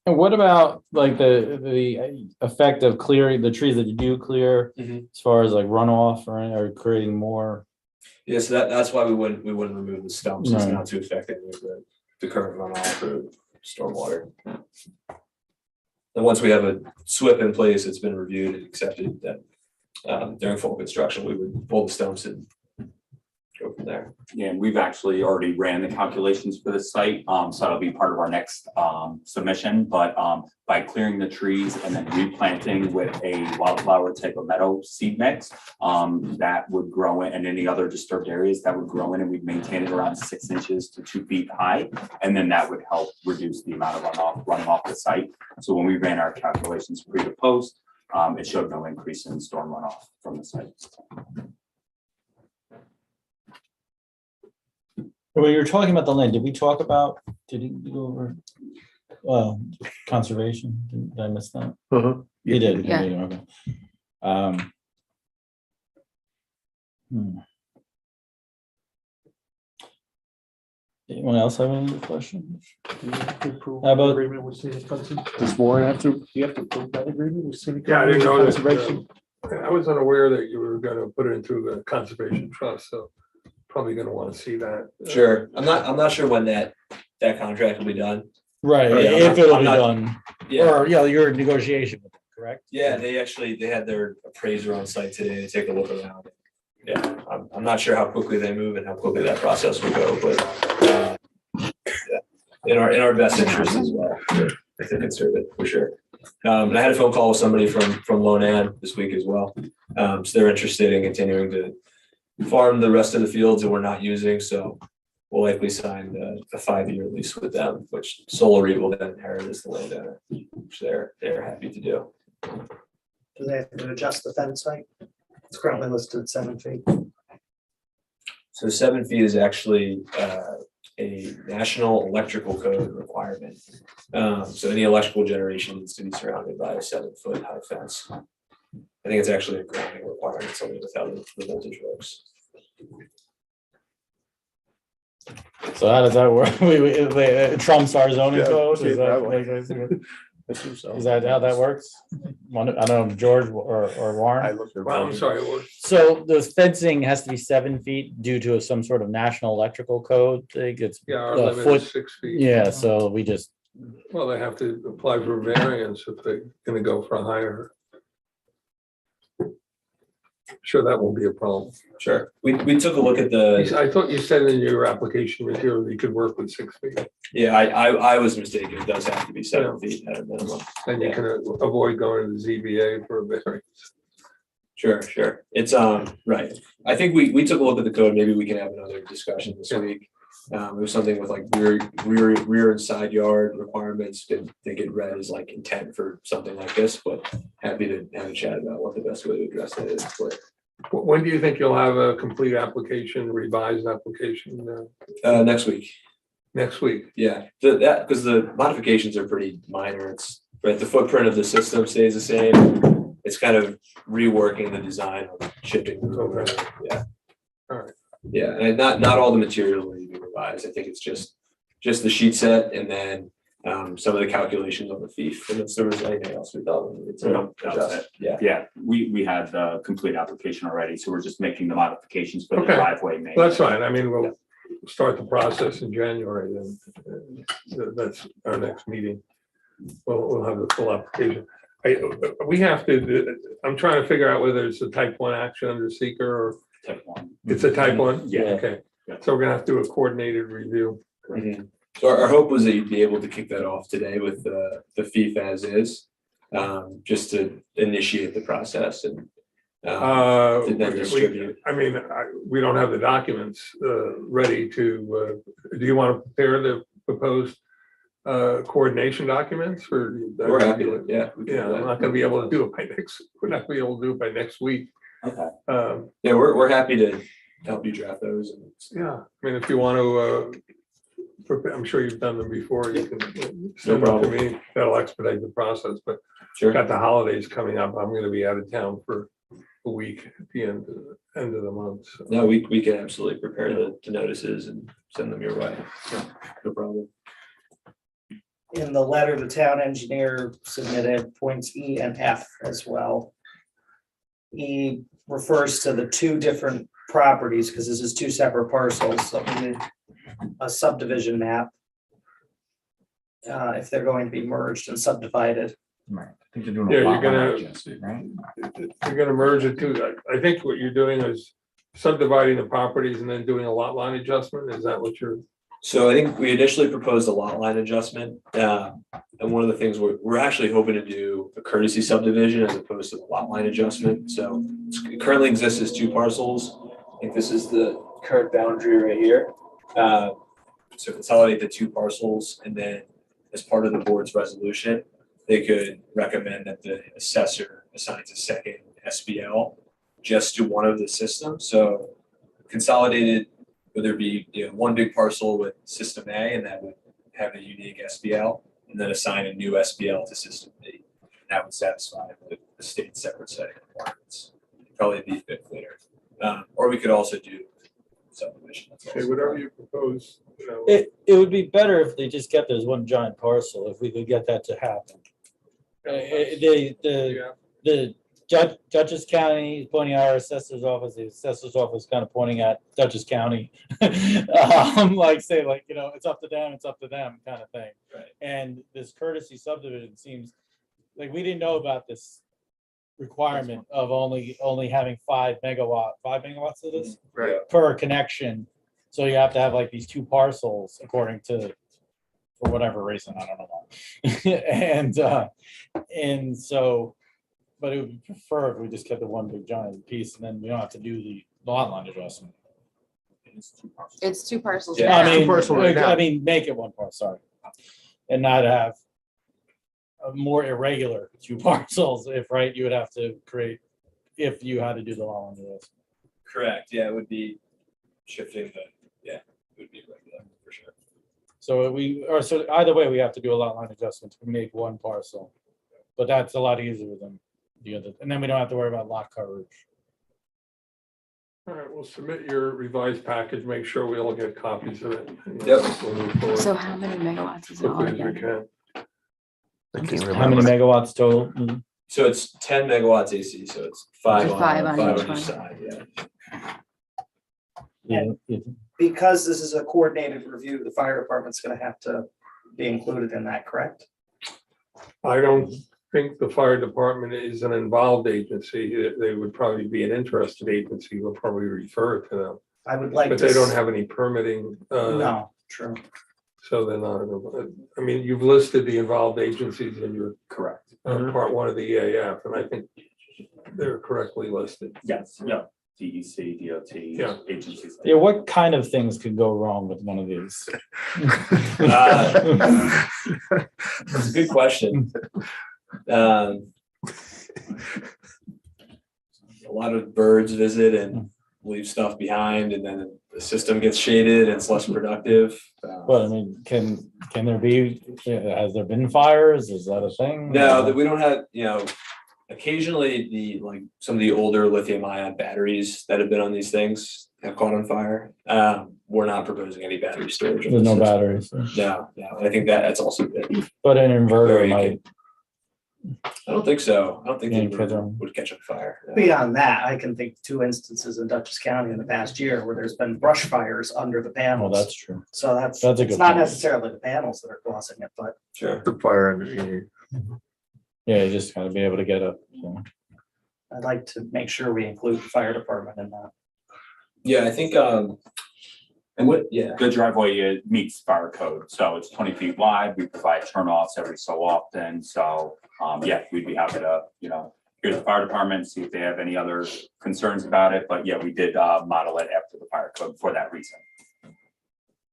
And what about like the effect of clearing the trees that you do clear as far as like runoff or creating more? Yeah, so that's why we wouldn't remove the stumps. It's Right. not to affect any of the current runoff or stormwater. And once we have a SWIP in place, it's been reviewed and accepted that during full construction, we would pull the stumps and go from there. Yeah, and we've actually already ran the calculations for the site, so that'll be part of our next submission. But by clearing the trees and then replanting with a wildflower type of meadow seed mix, that would grow in, and any other disturbed areas that would grow in, and we'd maintain it around 6 inches to 2 feet high, and then that would help reduce the amount of runoff running off the site. So when we ran our calculations pre to post, it showed no increase in storm runoff from the site. When you were talking about the land, did you go over conservation? Did I miss that? You did. Yeah. Okay. Anyone else have any questions? How about Agreement with city conservation? Does Warren have to, you have to approve that agreement with city? Yeah, I didn't know that. Conservation? I was unaware that you were gonna put it into the conservation trust, so probably gonna wanna see that. Sure, I'm not sure when that contract will be done. right? Yeah, If it'll I'm be not- done, Yeah, or your negotiation with them, correct? yeah, they had their appraiser on site today to take a look around. Yeah, I'm not sure how quickly they move and how quickly that process will go, but yeah, in our best interest as well, to conserve it, for sure. And I had a phone call with somebody from Lonan this week as well. So they're interested in continuing to farm the rest of the fields that we're not using, so we'll likely sign a 5-year lease with them, which SolarEdge will then inherit as the landowner, which they're happy to do. Do they have to adjust the fence height? It's currently listed at 7 feet. So 7 feet is actually a national electrical code requirement. So any electrical generation needs to be surrounded by a 7-foot high fence. I think it's actually a grounding requirement, something with how the voltage works. So how does that work? It trumps our zoning Yeah, code? see it Is that that, way. is that how that works? I don't know, George or Warren? Well, I'm sorry, what- So the fencing has to be 7 feet due to some sort of national electrical code thing. It's yeah, our a limit is foot. 6 feet. Yeah, so we just, Well, they have to apply for variance if they're gonna go for a higher. Sure, that won't be a problem. Sure. We took a look at the, I thought you said in your application material you could work with 6 feet, yeah, I was mistaken. It does have to be 7 feet at a minimum. and you Yeah. can avoid going to the ZBA for a variance. Sure. It's, right. I think we took a look at the code. Maybe we can have another discussion this week. It was something with like rear and side yard requirements. Didn't think it read as like intent for something like this, but happy to have a chat about what the best way to address that is. But When do you think you'll have a complete application, revised application, next week. next week? Yeah, that, because the modifications are pretty minor. It's, right, the footprint of the system stays the same. It's kind of reworking the design of shifting. the room. Yeah. All right. Yeah, and not all the material will be revised. I think it's just the sheet set and then some of the calculations on the FIF. And if there was anything else we thought we needed to That was adjust. it. Yeah, we had the complete application already, so we're just making the modifications for the Okay. driveway. Main. That's fine. I mean, we'll start the process in January then. That's our next meeting. We'll have the full application. We have to, I'm trying to figure out whether it's a type 1 action under seeker or Type 1. it's a type 1? Yeah. Okay, Yeah. so we're gonna have to do a coordinated review. Mhm. So our hope was that you'd be able to kick that off today with the FIF as is, just to initiate the process and to then distribute. We don't have the documents ready to, do you want to prepare the proposed coordination documents or? We're happy to, yeah. we can Yeah, do I'm that. not gonna be able to do it by we're not gonna be able to do it by next week. Okay. Yeah, we're happy to help you draft those. And Yeah, I mean, if you want to, I'm sure you've done them before, you can send them to problem. me, that'll expedite the process, but Sure. got the holidays coming up, I'm gonna be out of town for a week at the end of the month. so. No, we can absolutely prepare the notices and send them your way. No problem. In the letter, the town engineer submitted points E and F as well. E refers to the two different properties, because this is two separate parcels, so we need a subdivision map. If they're going to be merged and subdivided. Right. I think they're doing Yeah, a you're lot line gonna- adjustment, right? You're gonna merge it too, I think what you're doing is subdividing the properties and then doing a lot line adjustment, is that what you're? So I think we initially proposed a lot line adjustment. And one of the things we're actually hoping to do a courtesy subdivision as opposed to the lot line adjustment. So it currently exists as two parcels. I think this is the current boundary right here. So consolidate the two parcels and then as part of the board's resolution, they could recommend that the assessor assigns a second SBL just to one of the systems. So consolidated, would there be, one big parcel with system A and that would have a unique SBL and then assign a new SBL to system B. And that would satisfy the state's separate setting requirements. Probably be fit later. Or we could also do subdivision. That's Okay, also whatever fine. you propose, it would be better if they just kept it as one giant parcel, if we could get that to happen. The Dutchess County is pointing at our assessor's office, the assessor's office kind of pointing at Dutchess County. Like say, like, it's up to them kind of thing. Right. And this courtesy subdivision seems, like, we didn't know about this requirement of only having 5 megawatts of this right, per connection. So you have to have like these two parcels according to, for whatever reason, I don't know why. And so, but it would be preferred if we just kept the one big giant piece and then we don't have to do the lot line adjustment. It's two parcels. Yeah. I mean, parcel right now. make it one part, sorry. And not have a more irregular two parcels, if right, you would have to create, if you had to do the lot line adjustment. Correct, yeah, it would be shifting it would be regular for sure. So either way, we have to do a lot line adjustment to make one parcel. But that's a lot easier than the other, and then we don't have to worry about lot coverage. All right, we'll submit your revised package, make sure we all get copies of it. and Yep. we'll move forward So how many megawatts is it all quickly as we again? can. How many megawatts total? Mm. So it's 10 megawatts AC, so it's five So on, five on five each on one. each side, yeah. Because this is a coordinated review, the fire department's gonna have to be included in that, correct? I don't think the fire department is an involved agency. They would probably be an interested agency. We'll probably refer it to them. I would like to. But they don't have any permitting. No, true. So they're not, I mean, you've listed the involved agencies in your Correct. part one of the EAF, and I think they're correctly listed. Yes, yeah. DEC, DOT, Yeah. agencies. Yeah, what kind of things could go wrong with one of these? That's a good question. A lot of birds visit and leave stuff behind, and then the system gets shaded and it's less productive. But I mean, can there be, has there been fires? Is that a thing? No, that we don't have, occasionally some of the older lithium ion batteries that have been on these things have caught on fire. We're not proposing any battery storage. on There's no this system. batteries. No, I think that's also good. But an inverter Very might. I don't think so. I don't think Yeah, the because, inverter would catch on fire. No. Beyond that, I can think two instances in Dutchess County in the past year where there's been brush fires under the Oh, panels. that's true. So that's a it's good not point. necessarily the panels that are causing it, but Sure. The fire underneath. Yeah, you just gotta be able to get up. So. I'd like to make sure we include the fire department in that. Yeah, I think, and what, yeah. The driveway meets fire code, so it's 20 feet wide. We provide turnoffs every so often. So, yeah, we'd be happy to, hear the fire department, see if they have any other concerns about it. But yeah, we did model it after the fire code for that reason.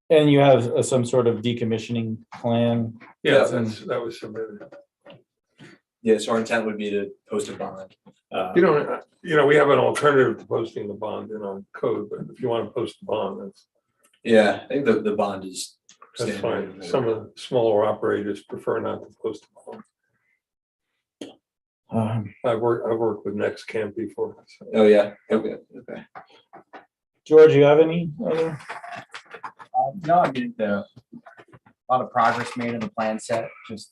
And you have some sort of decommissioning plan? Yeah, that was submitted. Yeah, so our intent would be to post a bond. We have an alternative to posting the bond in our code, but if you want to post the bond, Yeah, I think the bond is. that's standard. fine. Some of the smaller operators prefer not to post a bond. I've worked with NextCamp before. so. Oh, yeah, okay. George, you have any other? No, I mean, a lot of progress made in the plan set, just,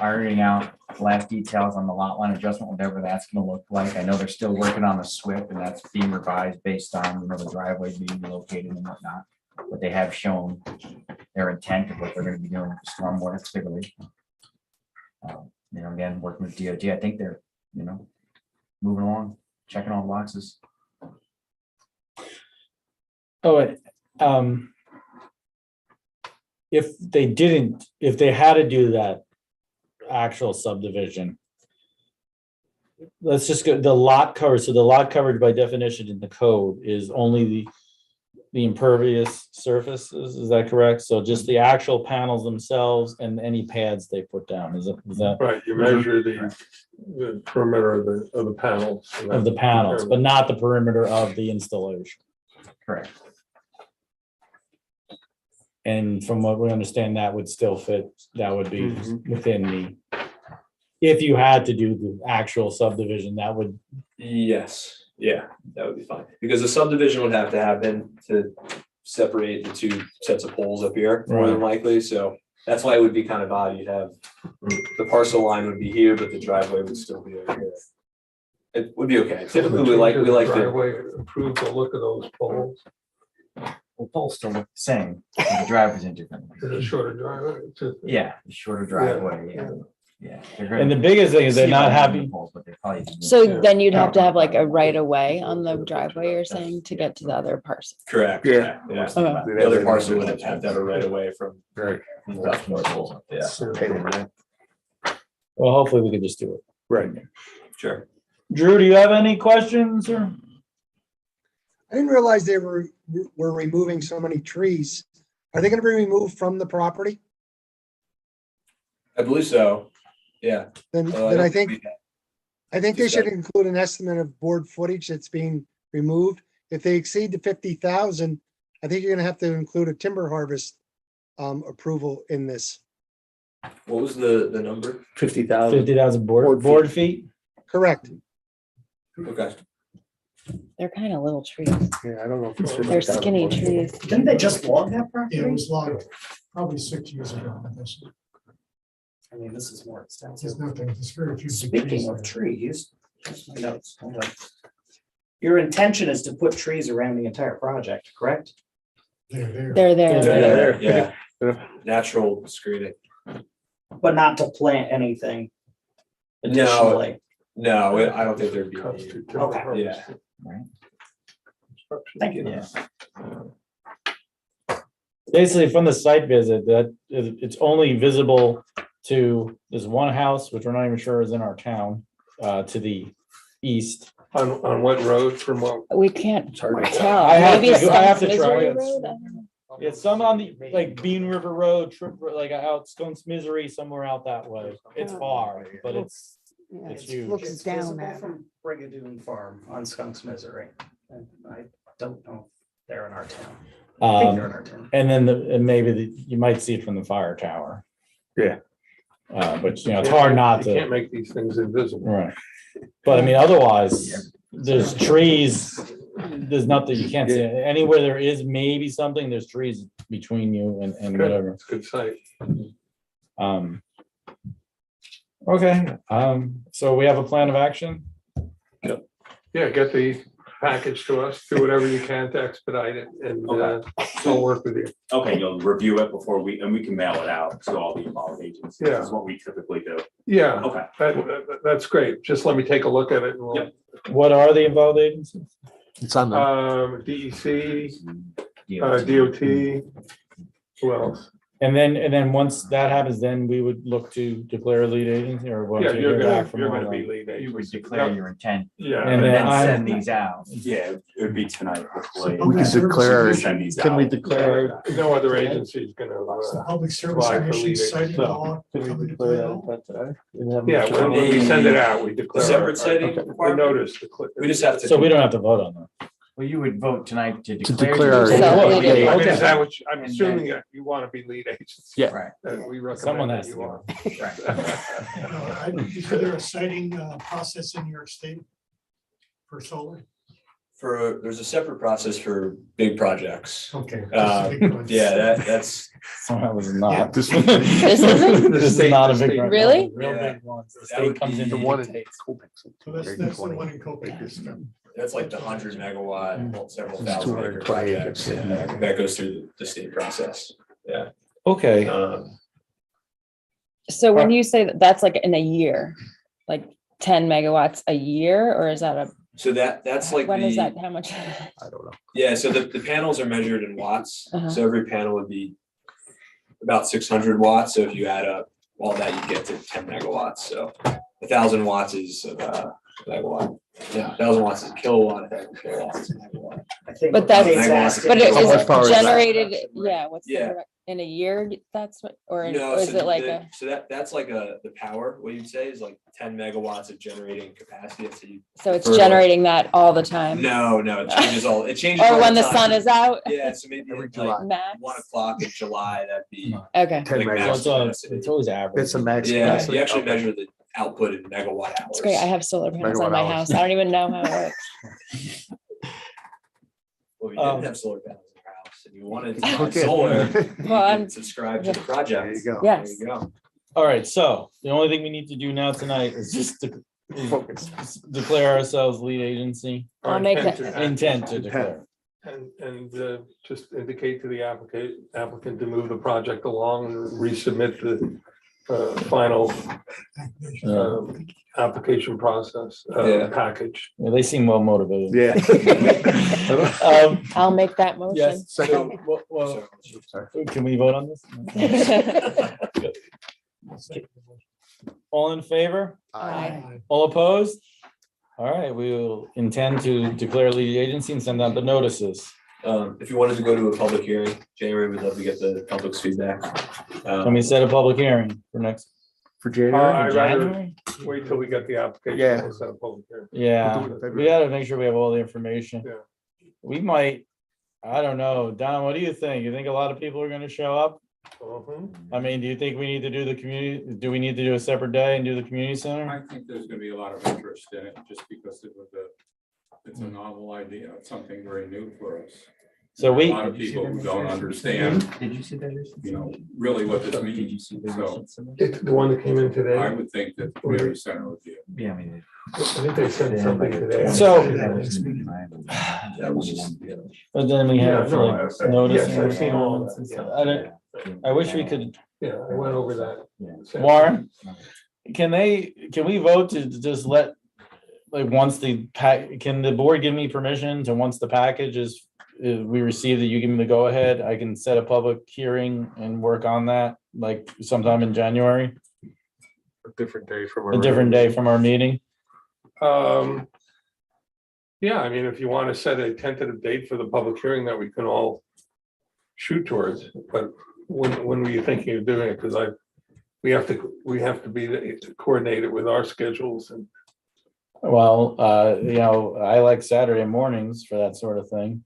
ironing out the last details on the lot line adjustment, whatever that's gonna look like. I know they're still working on the SWIP and that's being revised based on, the driveway being located and whatnot. But they have shown their intent of what they're gonna be doing with the stormwater clearly. Again, working with DOT, I think they're, moving along, checking all the boxes. Oh, wait, if they had to do that actual subdivision, let's just go, the lot coverage, so the lot coverage by definition in the code is only the impervious surfaces, is that correct? So just the actual panels themselves and any pads they put down, is that? Right, you measure the perimeter of the panels. and Of the that's panels, but determined. not the perimeter of the installation. Correct. And from what we understand, that would still fit, that would be Mhm. within if you had to do the actual subdivision, that would, Yes, yeah, that would be fine, because the subdivision would have to happen to separate the two sets of poles up here, more than likely, so that's why it would be kind of odd, you'd have, the parcel line would be here, but the driveway would still be over here. It would be okay, typically we like the. Driveway, improve the look of those poles. Well, poles still look the same, the driveway's in different. Is it shorter driveway? Yeah, the shorter driveway, yeah. and the biggest thing is they're not having. So then you'd have to have like a right of way on the driveway, you're saying, to get to the other parcel? Correct. Yeah. Yeah. Okay. The other parcel would have to have a right away from. Right. Yeah. Well, hopefully we could just do it. Right. Sure. Drew, do you have any questions or? I didn't realize they were removing so many trees. Are they gonna be removed from the property? I believe so, yeah. Then don't I think they Just should got- include an estimate of board footage that's being removed. If they exceed the 50,000, I think you're gonna have to include a timber harvest approval in this. What was the number? 50,000. 50,000 board feet? Correct. Okay. They're kind of little trees. Yeah, I don't know. if it's They're skinny trees. Didn't they just log that Yeah, property? it was logged probably 6 years ago. I mean, this is more extensive. There's nothing, there's very few. big trees Speaking of there. trees, here's my notes. Hold on. Your intention is to put trees around the entire project, correct? They're there. They're there. Yeah, natural screening. But not to plant anything additionally. No, I don't think there'd be. a need. Okay. Yeah. Thank you. Yeah. Basically, from the site visit, it's only visible to this one house, which we're not even sure is in our town, to the east. On what road, from what? We can't hard to tell. I have Maybe to, I have to Skunks try Misery it. Road? I don't know. It's some on the, like Bean River Road, like out Skunks Misery, somewhere out that way. It's far, but it's huge. Looks It's down visible at it. from Brigadoon Farm on Skunks Misery. And I don't know if they're in our town. I think they're in our town. And then you might see it from the fire tower. Yeah. But you know, it's hard not You can't to, make these things invisible. right. But I mean, otherwise, there's trees, there's nothing, you can't see, anywhere there is maybe something, there's trees between you and Good. whatever. It's a good site. Okay, so we have a plan of action? Yeah, get the package to us, do whatever you can to expedite it, and I'll work with you. Okay, you'll review it before we can mail it out to all the involved agencies. Yeah. This is what we typically do. Yeah, Okay. that's great. Just let me take a look at it. And we'll, Yep. What are the involved agencies? It's on DEC, DOT, who else? And then once that happens, then we would look to declare lead agency or what? Yeah, you're gonna be lead You would agency. declare your intent. Yeah. And And then then send I, these out. Yeah, it would be tonight. hopefully. We can declare, Send these can we out. declare? No other agency is gonna, It's the public service apply for lead commission agency. citing law. Yeah, when we send it out, we declare. Separate citing The requirement? notice. We just have to. so we don't have to vote on that. Well, you would vote tonight to declare declare. our- yourself So a we lead did. I mean, agency. is that what, I'm And assuming that you want to be lead agency. Yeah. Right, And we Someone recommend that has you to. are. right. Is there a citing process in New York State for solar? There's a separate process for big projects. Okay. just the big ones. Yeah, that's, Somehow this is not. This This This is not a big. state. one. Really? Real Yeah. big ones. The That would state comes in. be The and one in dictates. So that's the one in Copenhagen. that's like the 100 megawatt, several It's thousand acre 220 projects. acres, Yeah, that goes through the state process. Yeah. Okay, So when you say that, that's like in a year, like 10 megawatts a year, or is that So that's like when is the, that, how much? I don't know. yeah, so the panels are measured in watts. Uh-huh. So every panel would be about 600 watts. So if you add up all that, you get to 10 megawatts. So 1,000 watts is megawatt. Yeah, 1,000 watts is a kilowatt. 1,000 kilowatts is a megawatt. I think But what that's, Kate's asking but it How much is power is that? generated, yeah, what's the, Yeah. product- in a year, that's what, or No, or is so it like the- a, So that's like the power, what you'd say is like 10 megawatts of generating capacity. So you. so it's for like- generating that all the time? No, it changes it changes. Or all when the time. sun is out? Yeah, so maybe Every like July. Max? 1 o'clock in July, that'd be. Okay, 10 like megawatts. max it's, capacity. it's always average. It's a max. Yeah, capacity? you actually Okay. measure the output in megawatt hours. it's great, I have solar panels on Megawatt my hours. house, I don't even know how it works. Well, if you Um, didn't have solar panels in your house and you wanted to buy Okay. solar, you Well, I'm, can subscribe to the project. There you go. There yes, you go. All right, so the only thing we need to do now tonight is just to Focus. declare ourselves lead agency, I'll make Intent that- to- intent to declare. And just indicate to the applicant to move the project along and resubmit the final application process Yeah. package. Yeah, they seem well motivated. Yeah. I'll make that motion. Yes, so, Second. well, So- can we vote on this? All in favor? Aye. All opposed? All right, we will intend to declare lead agency and send out the notices. If you wanted to go to a public hearing, January, we'd love to get the public's feedback. Can we set a public hearing for next? For January? I'd rather January? wait till we get the application. Yeah. We'll set a public hearing. Yeah, We'll do it in we February. gotta make sure we have all the information. Yeah. We might, I don't know, Don, what do you think? You think a lot of people are gonna show up? I mean, do you think we need to do the community, do we need to do a separate day and do the community center? I think there's gonna be a lot of interest in it, just because of the It's a novel idea. It's something very new for us. So we. A lot of people who don't understand, Did you see that? you know, really what this Did means. you see the So recent submission? It's the one that came in I today. would think that the community center would be. Yeah, I mean. I think they sent something today. So- That was just, yeah. But then we have Yeah, no, like Yes, I've noticing. seen all of requirements that, and yeah. stuff. I don't, I wish we could, Yeah, I went over that. Warren, can we vote to just let, like, once the can the board give me permission to, once the package is, we receive that, you give me the go ahead, I can set a public hearing and work on that, like sometime in January, A different day from. a different day from our meeting? Yeah, I mean, if you want to set a tentative date for the public hearing that we can all shoot towards, but when were you thinking of doing it? Because we have to be coordinated with our schedules and. Well, you know, I like Saturday mornings for that sort of thing.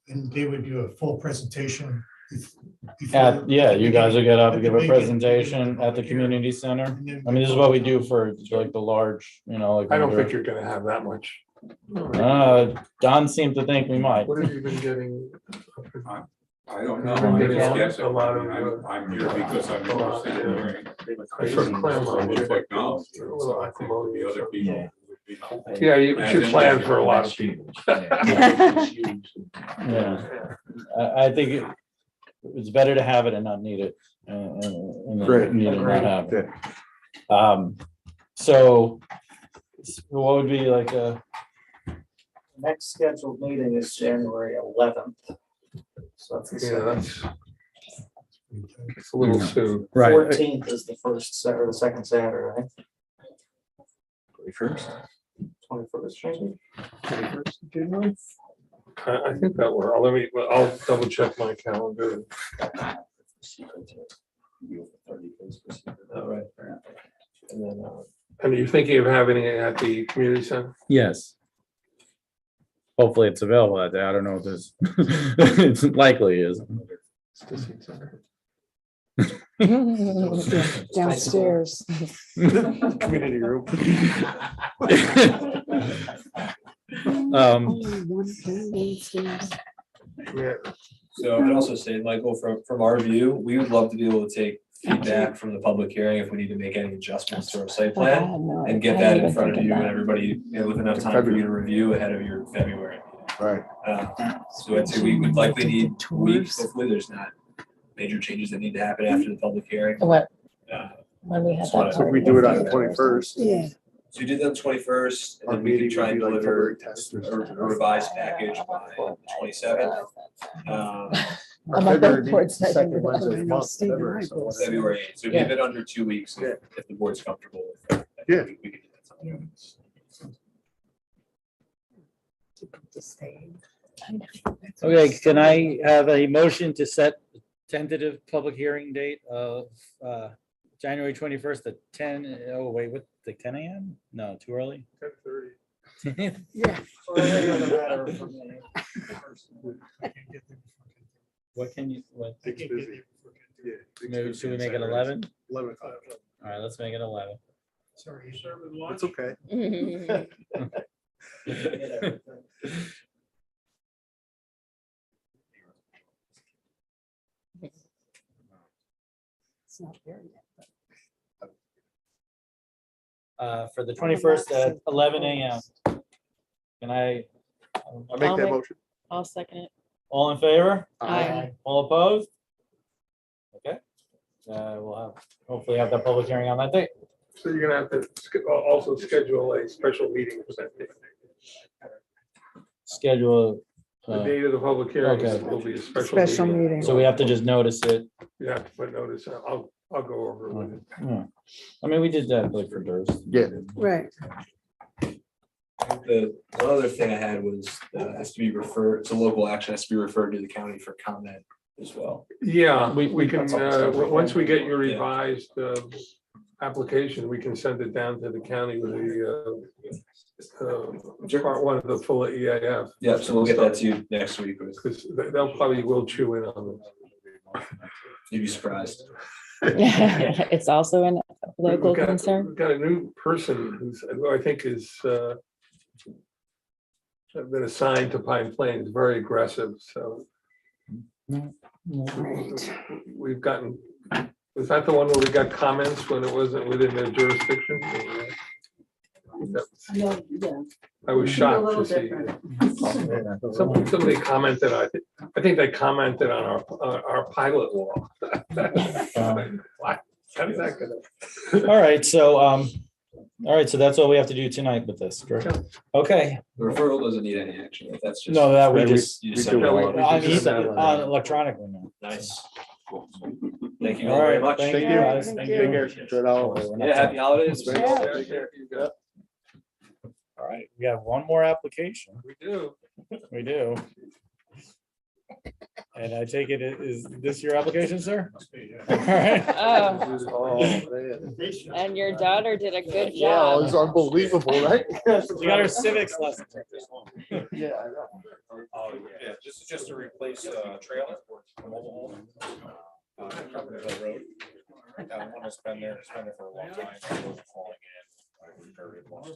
And they would do a full presentation. Yeah, you guys will get up and give a At the presentation at the community center. I mean, this is what we do for like the large, you know, like. I don't think you're gonna have that much. Don seemed to think we might. What have you been getting? I don't know. I've been I'm getting just guessing. a lot of, I'm here because I'm interested in hearing. I sort of plan So on with it. technology, A little I think the other people would be. Yeah, you should plan for a lot of people. Yeah, I think it's better to have it and not need it. And Great. need it and not have it. So what would be like a, Next scheduled meeting is January 11th. So that's the Yeah, second. it's a little soon. right, 14th is the first or the second Saturday. 21st. 21st, maybe? I think that were, I'll double check my calendar. All right. And then, And are you thinking of having it at the community center? yes. Hopefully it's available that day. I don't know if this, it's likely is. Downstairs. Community room. Only one thing downstairs. Yeah. so I'd also say, Michael, from our view, we would love to be able to take feedback from the public hearing if we need to make any adjustments to our site plan and get that in front of you and everybody, you know, with enough time for you to review ahead of your February meeting. Right. So I'd say we would likely need weeks. Hopefully there's not major changes that need to happen after the public hearing. What, Uh, when we had So that. So we do it on the 21st. Yeah. So you did that on the 21st, and Our then we meeting could try and would be like deliver February 10th. a revised package by the 27th. I'm February on both meeting, boards. second Wednesday of the month, Steve and February, I so will. whatever. February 8th, so it'd be a bit under 2 weeks if the board's comfortable with it. Yeah. We could do that sometime. Okay, can I have a motion to set tentative public hearing date of January 21st at 10, oh wait, what, like 10 a.m.? No, too early? 10:30. Yeah. What can you, what, It's busy. Yeah, maybe should we make it 11? 11 o'clock. All right, let's make it 11. Sorry, you serve with It's okay. It's not there yet. For the 21st at 11 a.m. Can I, I make that motion. I'll second it. all in favor? Aye. All opposed? Okay. We'll have, hopefully have that public hearing on that date. So you're gonna have to also schedule a special meeting for that day. Schedule, The date of the public hearing Okay. will be a Special meeting. so we have to just notice it. You have to put notice, I'll go over it with it. Yeah. I mean, we did that like for Durst. Yeah. Right. The one other thing I had was, has to be referred, so local action has to be referred to the county for comment as well. Yeah, we can, That's all. once we get your revised application, we can send it down to the county with the part one of the full EAF. Yeah, so we'll get that to you next week. Because they'll probably will chew in on it. You'd be surprised. It's also a local We've got- concern. We've got a new person who I think is I've been assigned to Pine Plains, very aggressive, so. We've gotten, was that the one where we got comments when it wasn't within their jurisdiction? I was shocked to see. Somebody commented, I think they commented on our pilot law. What? How is that gonna? All right, so that's all we have to do tonight with this, correct? Okay. The referral doesn't need any action, if that's just. No, that we Right, just, you just send it along. electronically now. Nice. Cool. Thank you All all very right, much. thank you, guys. Thank you. Yeah, happy holidays. All right, we have one more application. We do. We do. And I take it, is this your application, sir? All right. Oh, And your daughter did a good yeah, it was job. unbelievable, right? You got her civics lesson. Yeah, I know. Oh, yeah, just to replace a trailer, a mobile home. Carpenter Hill Road. That one has been there for a long time. It wasn't falling in. I repaired it once. So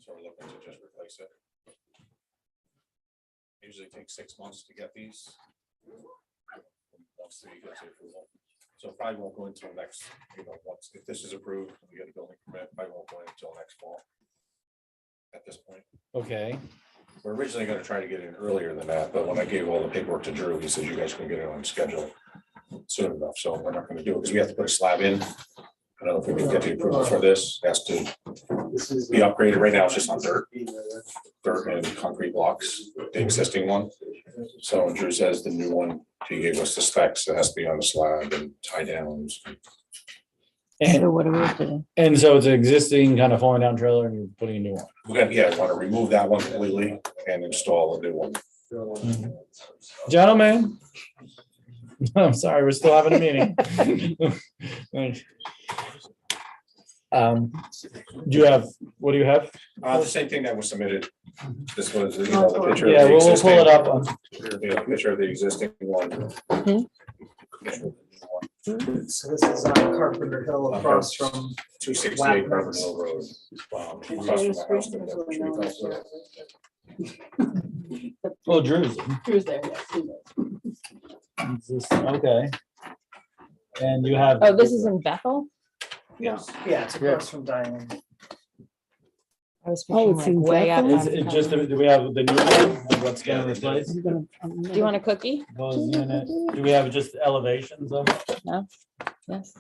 we're looking to just replace it. Usually takes 6 months to get these. Once the approval. So probably won't go until next, once, if this is approved, we get a building permit, probably won't go until next fall. At this point. Okay. We're originally gonna try to get in earlier than that, but when I gave all the paperwork to Drew, he said you guys can get it on schedule soon enough, so we're not gonna do it, because we have to put a slab in. I don't know if we can get the approval for this, it has to be upgraded, right now it's just on dirt and concrete blocks, the existing one. So Drew says the new one, he gave us the specs, it has to be on a slab and tie downs. And what do we have to do? And so it's an existing kind of falling down trailer and you're putting a new one. We got, yeah, want to remove that one completely and install a new one. Gentlemen. I'm sorry, we're still having a meeting. Do you have, what do you have? The same thing that was submitted. This was, the picture. Yeah, of the we'll pull it up. Yeah, picture of the existing one. So this is on Carpenter Hill across from. 268 Carpenter Hill Road. Across from the house that we built. Oh, Drew's. Drew's there, yes. Okay. And you have. Oh, this is in Bethel? Yes. Yeah, it's across from Diane. I was Oh, picturing it's like in way out. Is on it top. just, do we have the new one? And what's getting replaced? Do you want a cookie? Those units, do we have just elevations of it? No? Yes.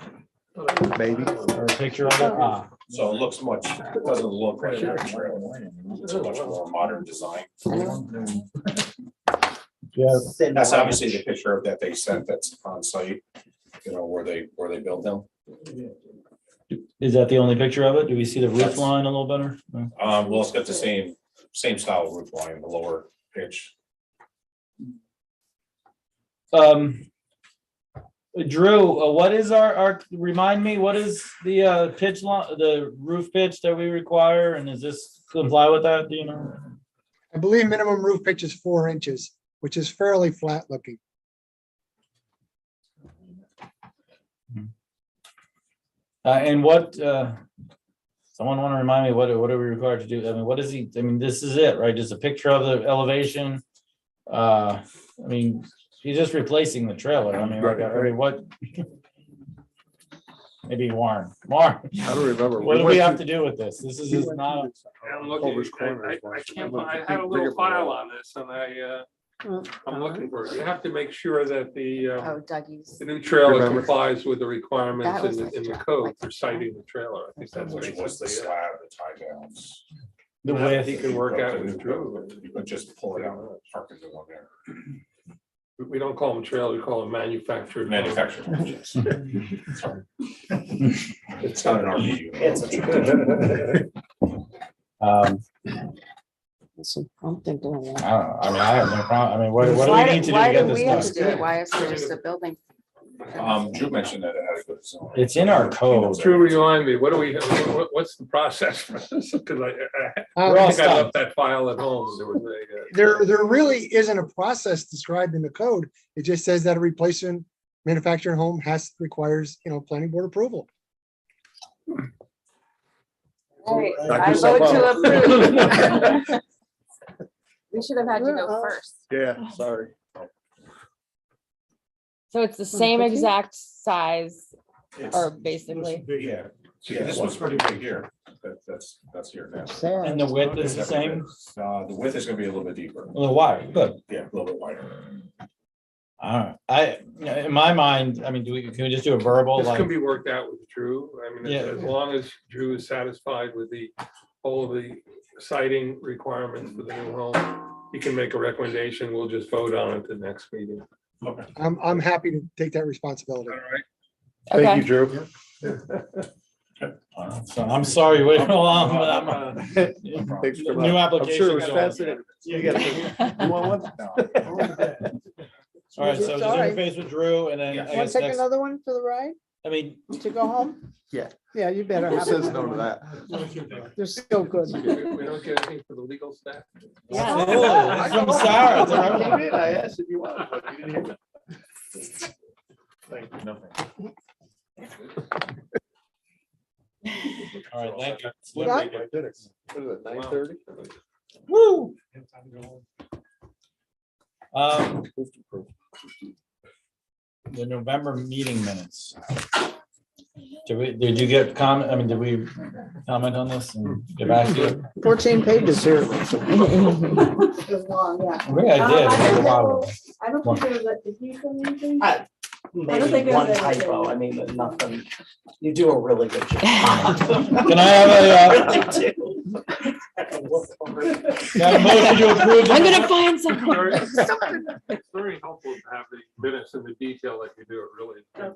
Maybe. Or a picture of it? Ah, So it looks much, it doesn't look like a trailer. It's a much more modern design. yeah. That's obviously the picture of that they sent that's on site, where they build them. Is that the only picture of it? Do we see the roof line a little better? No? Well, it's got the same style roof line, the lower pitch. Drew, what is our, remind me, what is the pitch line, the roof pitch that we require? And does this comply with that? Do you know? I believe minimum roof pitch is 4 inches, which is fairly flat looking. And what, someone want to remind me, what are we required to do? I mean, what is he, I mean, this is it, right? Just a picture of the elevation. I mean, he's just replacing the trailer. I mean, what? Maybe Warren. I don't remember. What do we have to do with this? This is just not. I'm looking, I had a little file on this and I'm looking for it. You have to make sure that Oh, Dougie's. the new trailer Remember. complies with the requirements That was in the code for citing the trailer. I think that's Which was the basically it. slab, the tie downs. The That width. he can work out with Drew. You could just pull it out, park it in one there. We don't call them trailer, we call them manufactured. Manufactured. Sorry. It's not an RV. It's I'm thinking. I don't know. I mean, I have no problem. I mean, what do we need to do to Why get do we have this to do it? done? Why is it just a building? Drew mentioned that it had a good zone. It's in our code. Drew, remind me, what's the process for this? Because I We're all think I left stumped. that file at home. There was a, There really isn't a process described in the code. It just says that a replacement manufactured home requires, planning board approval. All right, Knock I yourself vote to out. approve. We should have had you go first. Yeah, sorry. So it's the same exact size, or basically. Yeah, see, this one's pretty big here, that's here now. And the width is the same, The width is gonna be a little bit deeper, a little wider, good. yeah, a little bit wider. In my mind, I mean, can we just do a verbal, This like, can be worked out with Drew. I mean, Yeah. as long as Drew is satisfied with all of the siding requirements for the new home, he can make a recommendation. We'll just vote on it at the next meeting. I'm happy to take that responsibility. All right. Thank you, Drew. so I'm sorry, you waited long, but I'm, Thanks for new that. I'm sure it application. was going. fascinating. You want one? All right, so just Sorry. interface with Drew, and then I Want guess to take next, another one for the ride I mean, to go home? Yeah. Yeah, you better Who have says it. no to that? They're still good. We don't get anything for the legal staff. oh, it's from Sarah. It's I all right. did, I asked if you wanted, but you didn't hear me. Thank you, nothing. All right, thank you. Yeah. What is it, 9:30? Woo! The November meeting minutes. Did you get comment, I mean, did we comment on this and get back to you? 14 pages here. It was long, yeah. I think I did. a while ago. I don't think there was a, did you say anything? Maybe think one there's anything. typo, I mean, but nothing, you do a really good job. Can I have Really do. got a motion to approve? I'm gonna find something. It's very helpful to have the minutes and the detail that you do it really. Can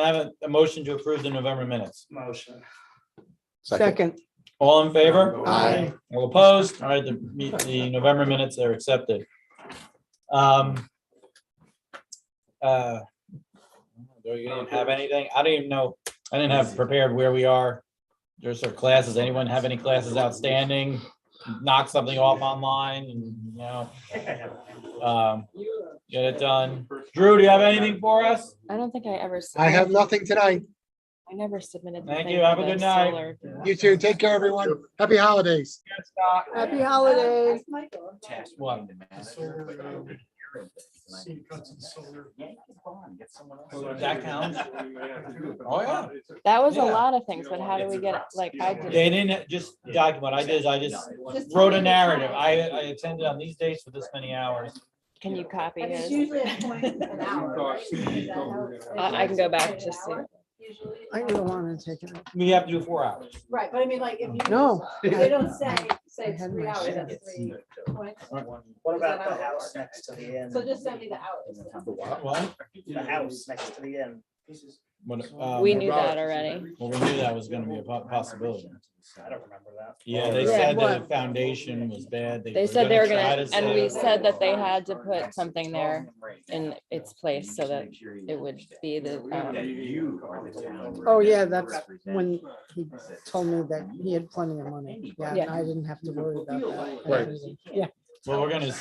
I have a motion to approve the November minutes? Motion. Second. All in favor? Aye. All opposed? All right, the November minutes are accepted. Do you didn't have anything? I don't even know. I didn't have prepared where we are. There's our classes. Anyone have any classes outstanding? Knock something off online and, get it done. Drew, do you have anything for us? I don't think I ever. I have nothing tonight. I never submitted. the Thank thing you. Have for a the good night. solar. You too. Take care, everyone. Happy holidays. Happy holidays. What? That counts? Oh, yeah. That was a Yeah. lot of things, but how do we get, it? Like, I did. They didn't just document. What I did is I just wrote a narrative. I attended on these dates for this many hours. Can you copy his? usually a point an hour, right? I can go back to see. I don't want to take it. We have to do 4 hours. Right, but I mean, like, if you. No. They don't say I had 3 my hours, share. that's 3 points. What about the house next to the inn? So just send me the hours. What? The house next to the inn. We knew that already. Well, we knew that was gonna be a possibility. I don't remember that. Yeah, they Yeah, said the what? foundation was bad. They said they were try gonna, to and we save- said that they had to put something there in its place so that it would be the, Oh, yeah, that's when he told me that he had plenty of money. Yeah, Yeah. I didn't have to worry about that. Right. Yeah. Well, we're gonna,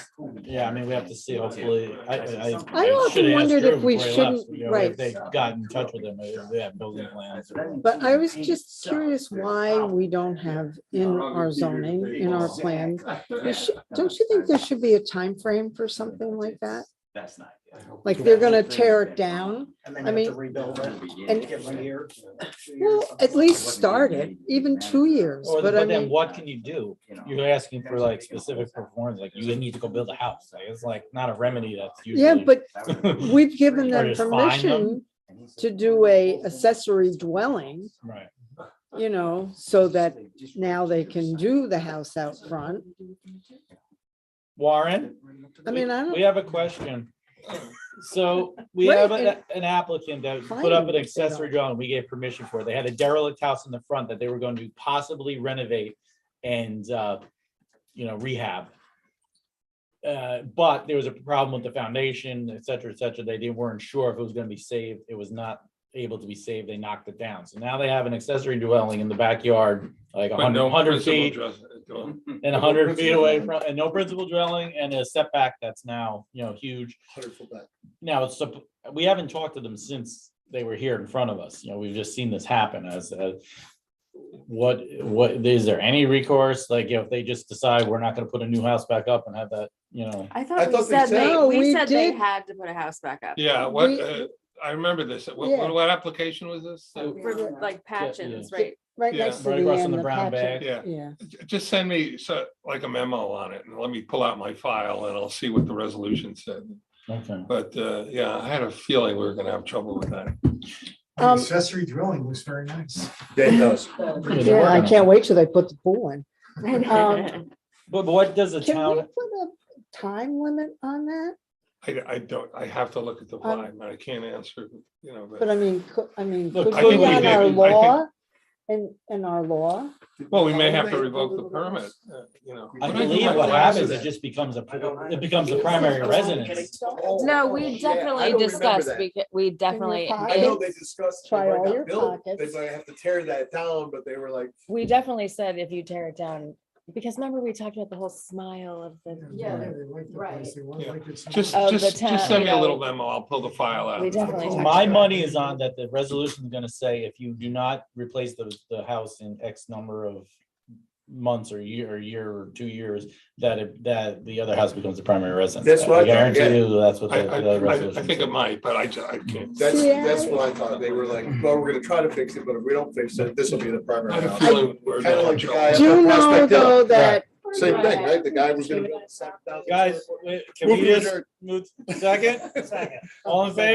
yeah, I mean, we have to see, hopefully. I should've often asked wondered Drew if we before he left, shouldn't- you know, right. If they got in touch with them, if they have building plans. But I was just curious why we don't have in our zoning, in our plans. Don't you think there should be a time frame for something like that? That's not. Like they're gonna tear it down? And then I you have to mean, rebuild it. and- Give them a year. Well, at least start it, even 2 years, Or, but I but then mean, what can you do? You're asking for like specific performance, like you need to go build a house. Like, it's like not a remedy that's usually. yeah, but we've given Or them just fine them. permission to do a accessory dwelling, Right. so that now they can do the house out front. Warren? I mean, I don't. We have a question. So we Right, have and- an applicant that Fine put up an if they accessory dwelling. We gave permission for it. They had a derelict house in the front that they were going to possibly renovate and, rehab. But there was a problem with the foundation, et cetera, et cetera. They weren't sure if it was gonna be saved. It was not able to be saved. They knocked it down. So now they have an accessory dwelling in the backyard, like 100 feet. And 100 feet away from, and no principal dwelling and a setback that's now, huge. Now, we haven't talked to them since they were here in front of us. We've just seen this happen as what, is there any recourse? Like, if they just decide we're not gonna put a new house back up and have that, you know? I I thought we thought they said said- No, we we said they did. had to put a house back up. Yeah, I remember this. Yeah. What application was this? For like Patchins, right? Right Yeah. next to Right the across from end, the the brown Patchen. bag. Yeah. Yeah. Just send me like a memo on it and let me pull out my file and I'll see what the resolution said. Okay. But yeah, I had a feeling we were gonna have trouble with that. Accessory drilling was very nice. Yeah, it does. Yeah, I can't wait till they put the pool in. But what does the Can we town, put a time limit on that? I don't, I have to look at the vibe, and I can't answer, you know, But I mean, Look, could I we think we on did. our I think- law? In our law? well, we may have to revoke the permit, you know. I When do believe my what glasses? happens, it just becomes it becomes a primary residence. No, Oh, we yeah, I definitely don't remember discussed, that. we definitely, pocket? I know they discussed. they Try might all not your build- pockets. They might have to tear that down, but they were like, we definitely said if you tear it down, because remember we talked about the whole smile of the. Yeah, they liked the right. place. They wanted Yeah. like it's- Just Of the just town, send me you a know. little memo, I'll pull the file out. We definitely talked My about money is on that the resolution is gonna say if you do not replace the house in X number of months or year or 2 years, that the other house becomes the primary residence. That's what I I thought, guarantee yeah. you that's what I the resolution. think it says. might, but I can't. that's what I thought. They were like, well, we're gonna try to fix it, but if we don't fix it, this will be the I primary have a house. feeling we're Kind of gonna like the have guy up Do you on know Prospect Hill. though that, Same thing, right? The guy was gonna build a 7,000 Guys, square foot- can we just move second? Second. All in favor?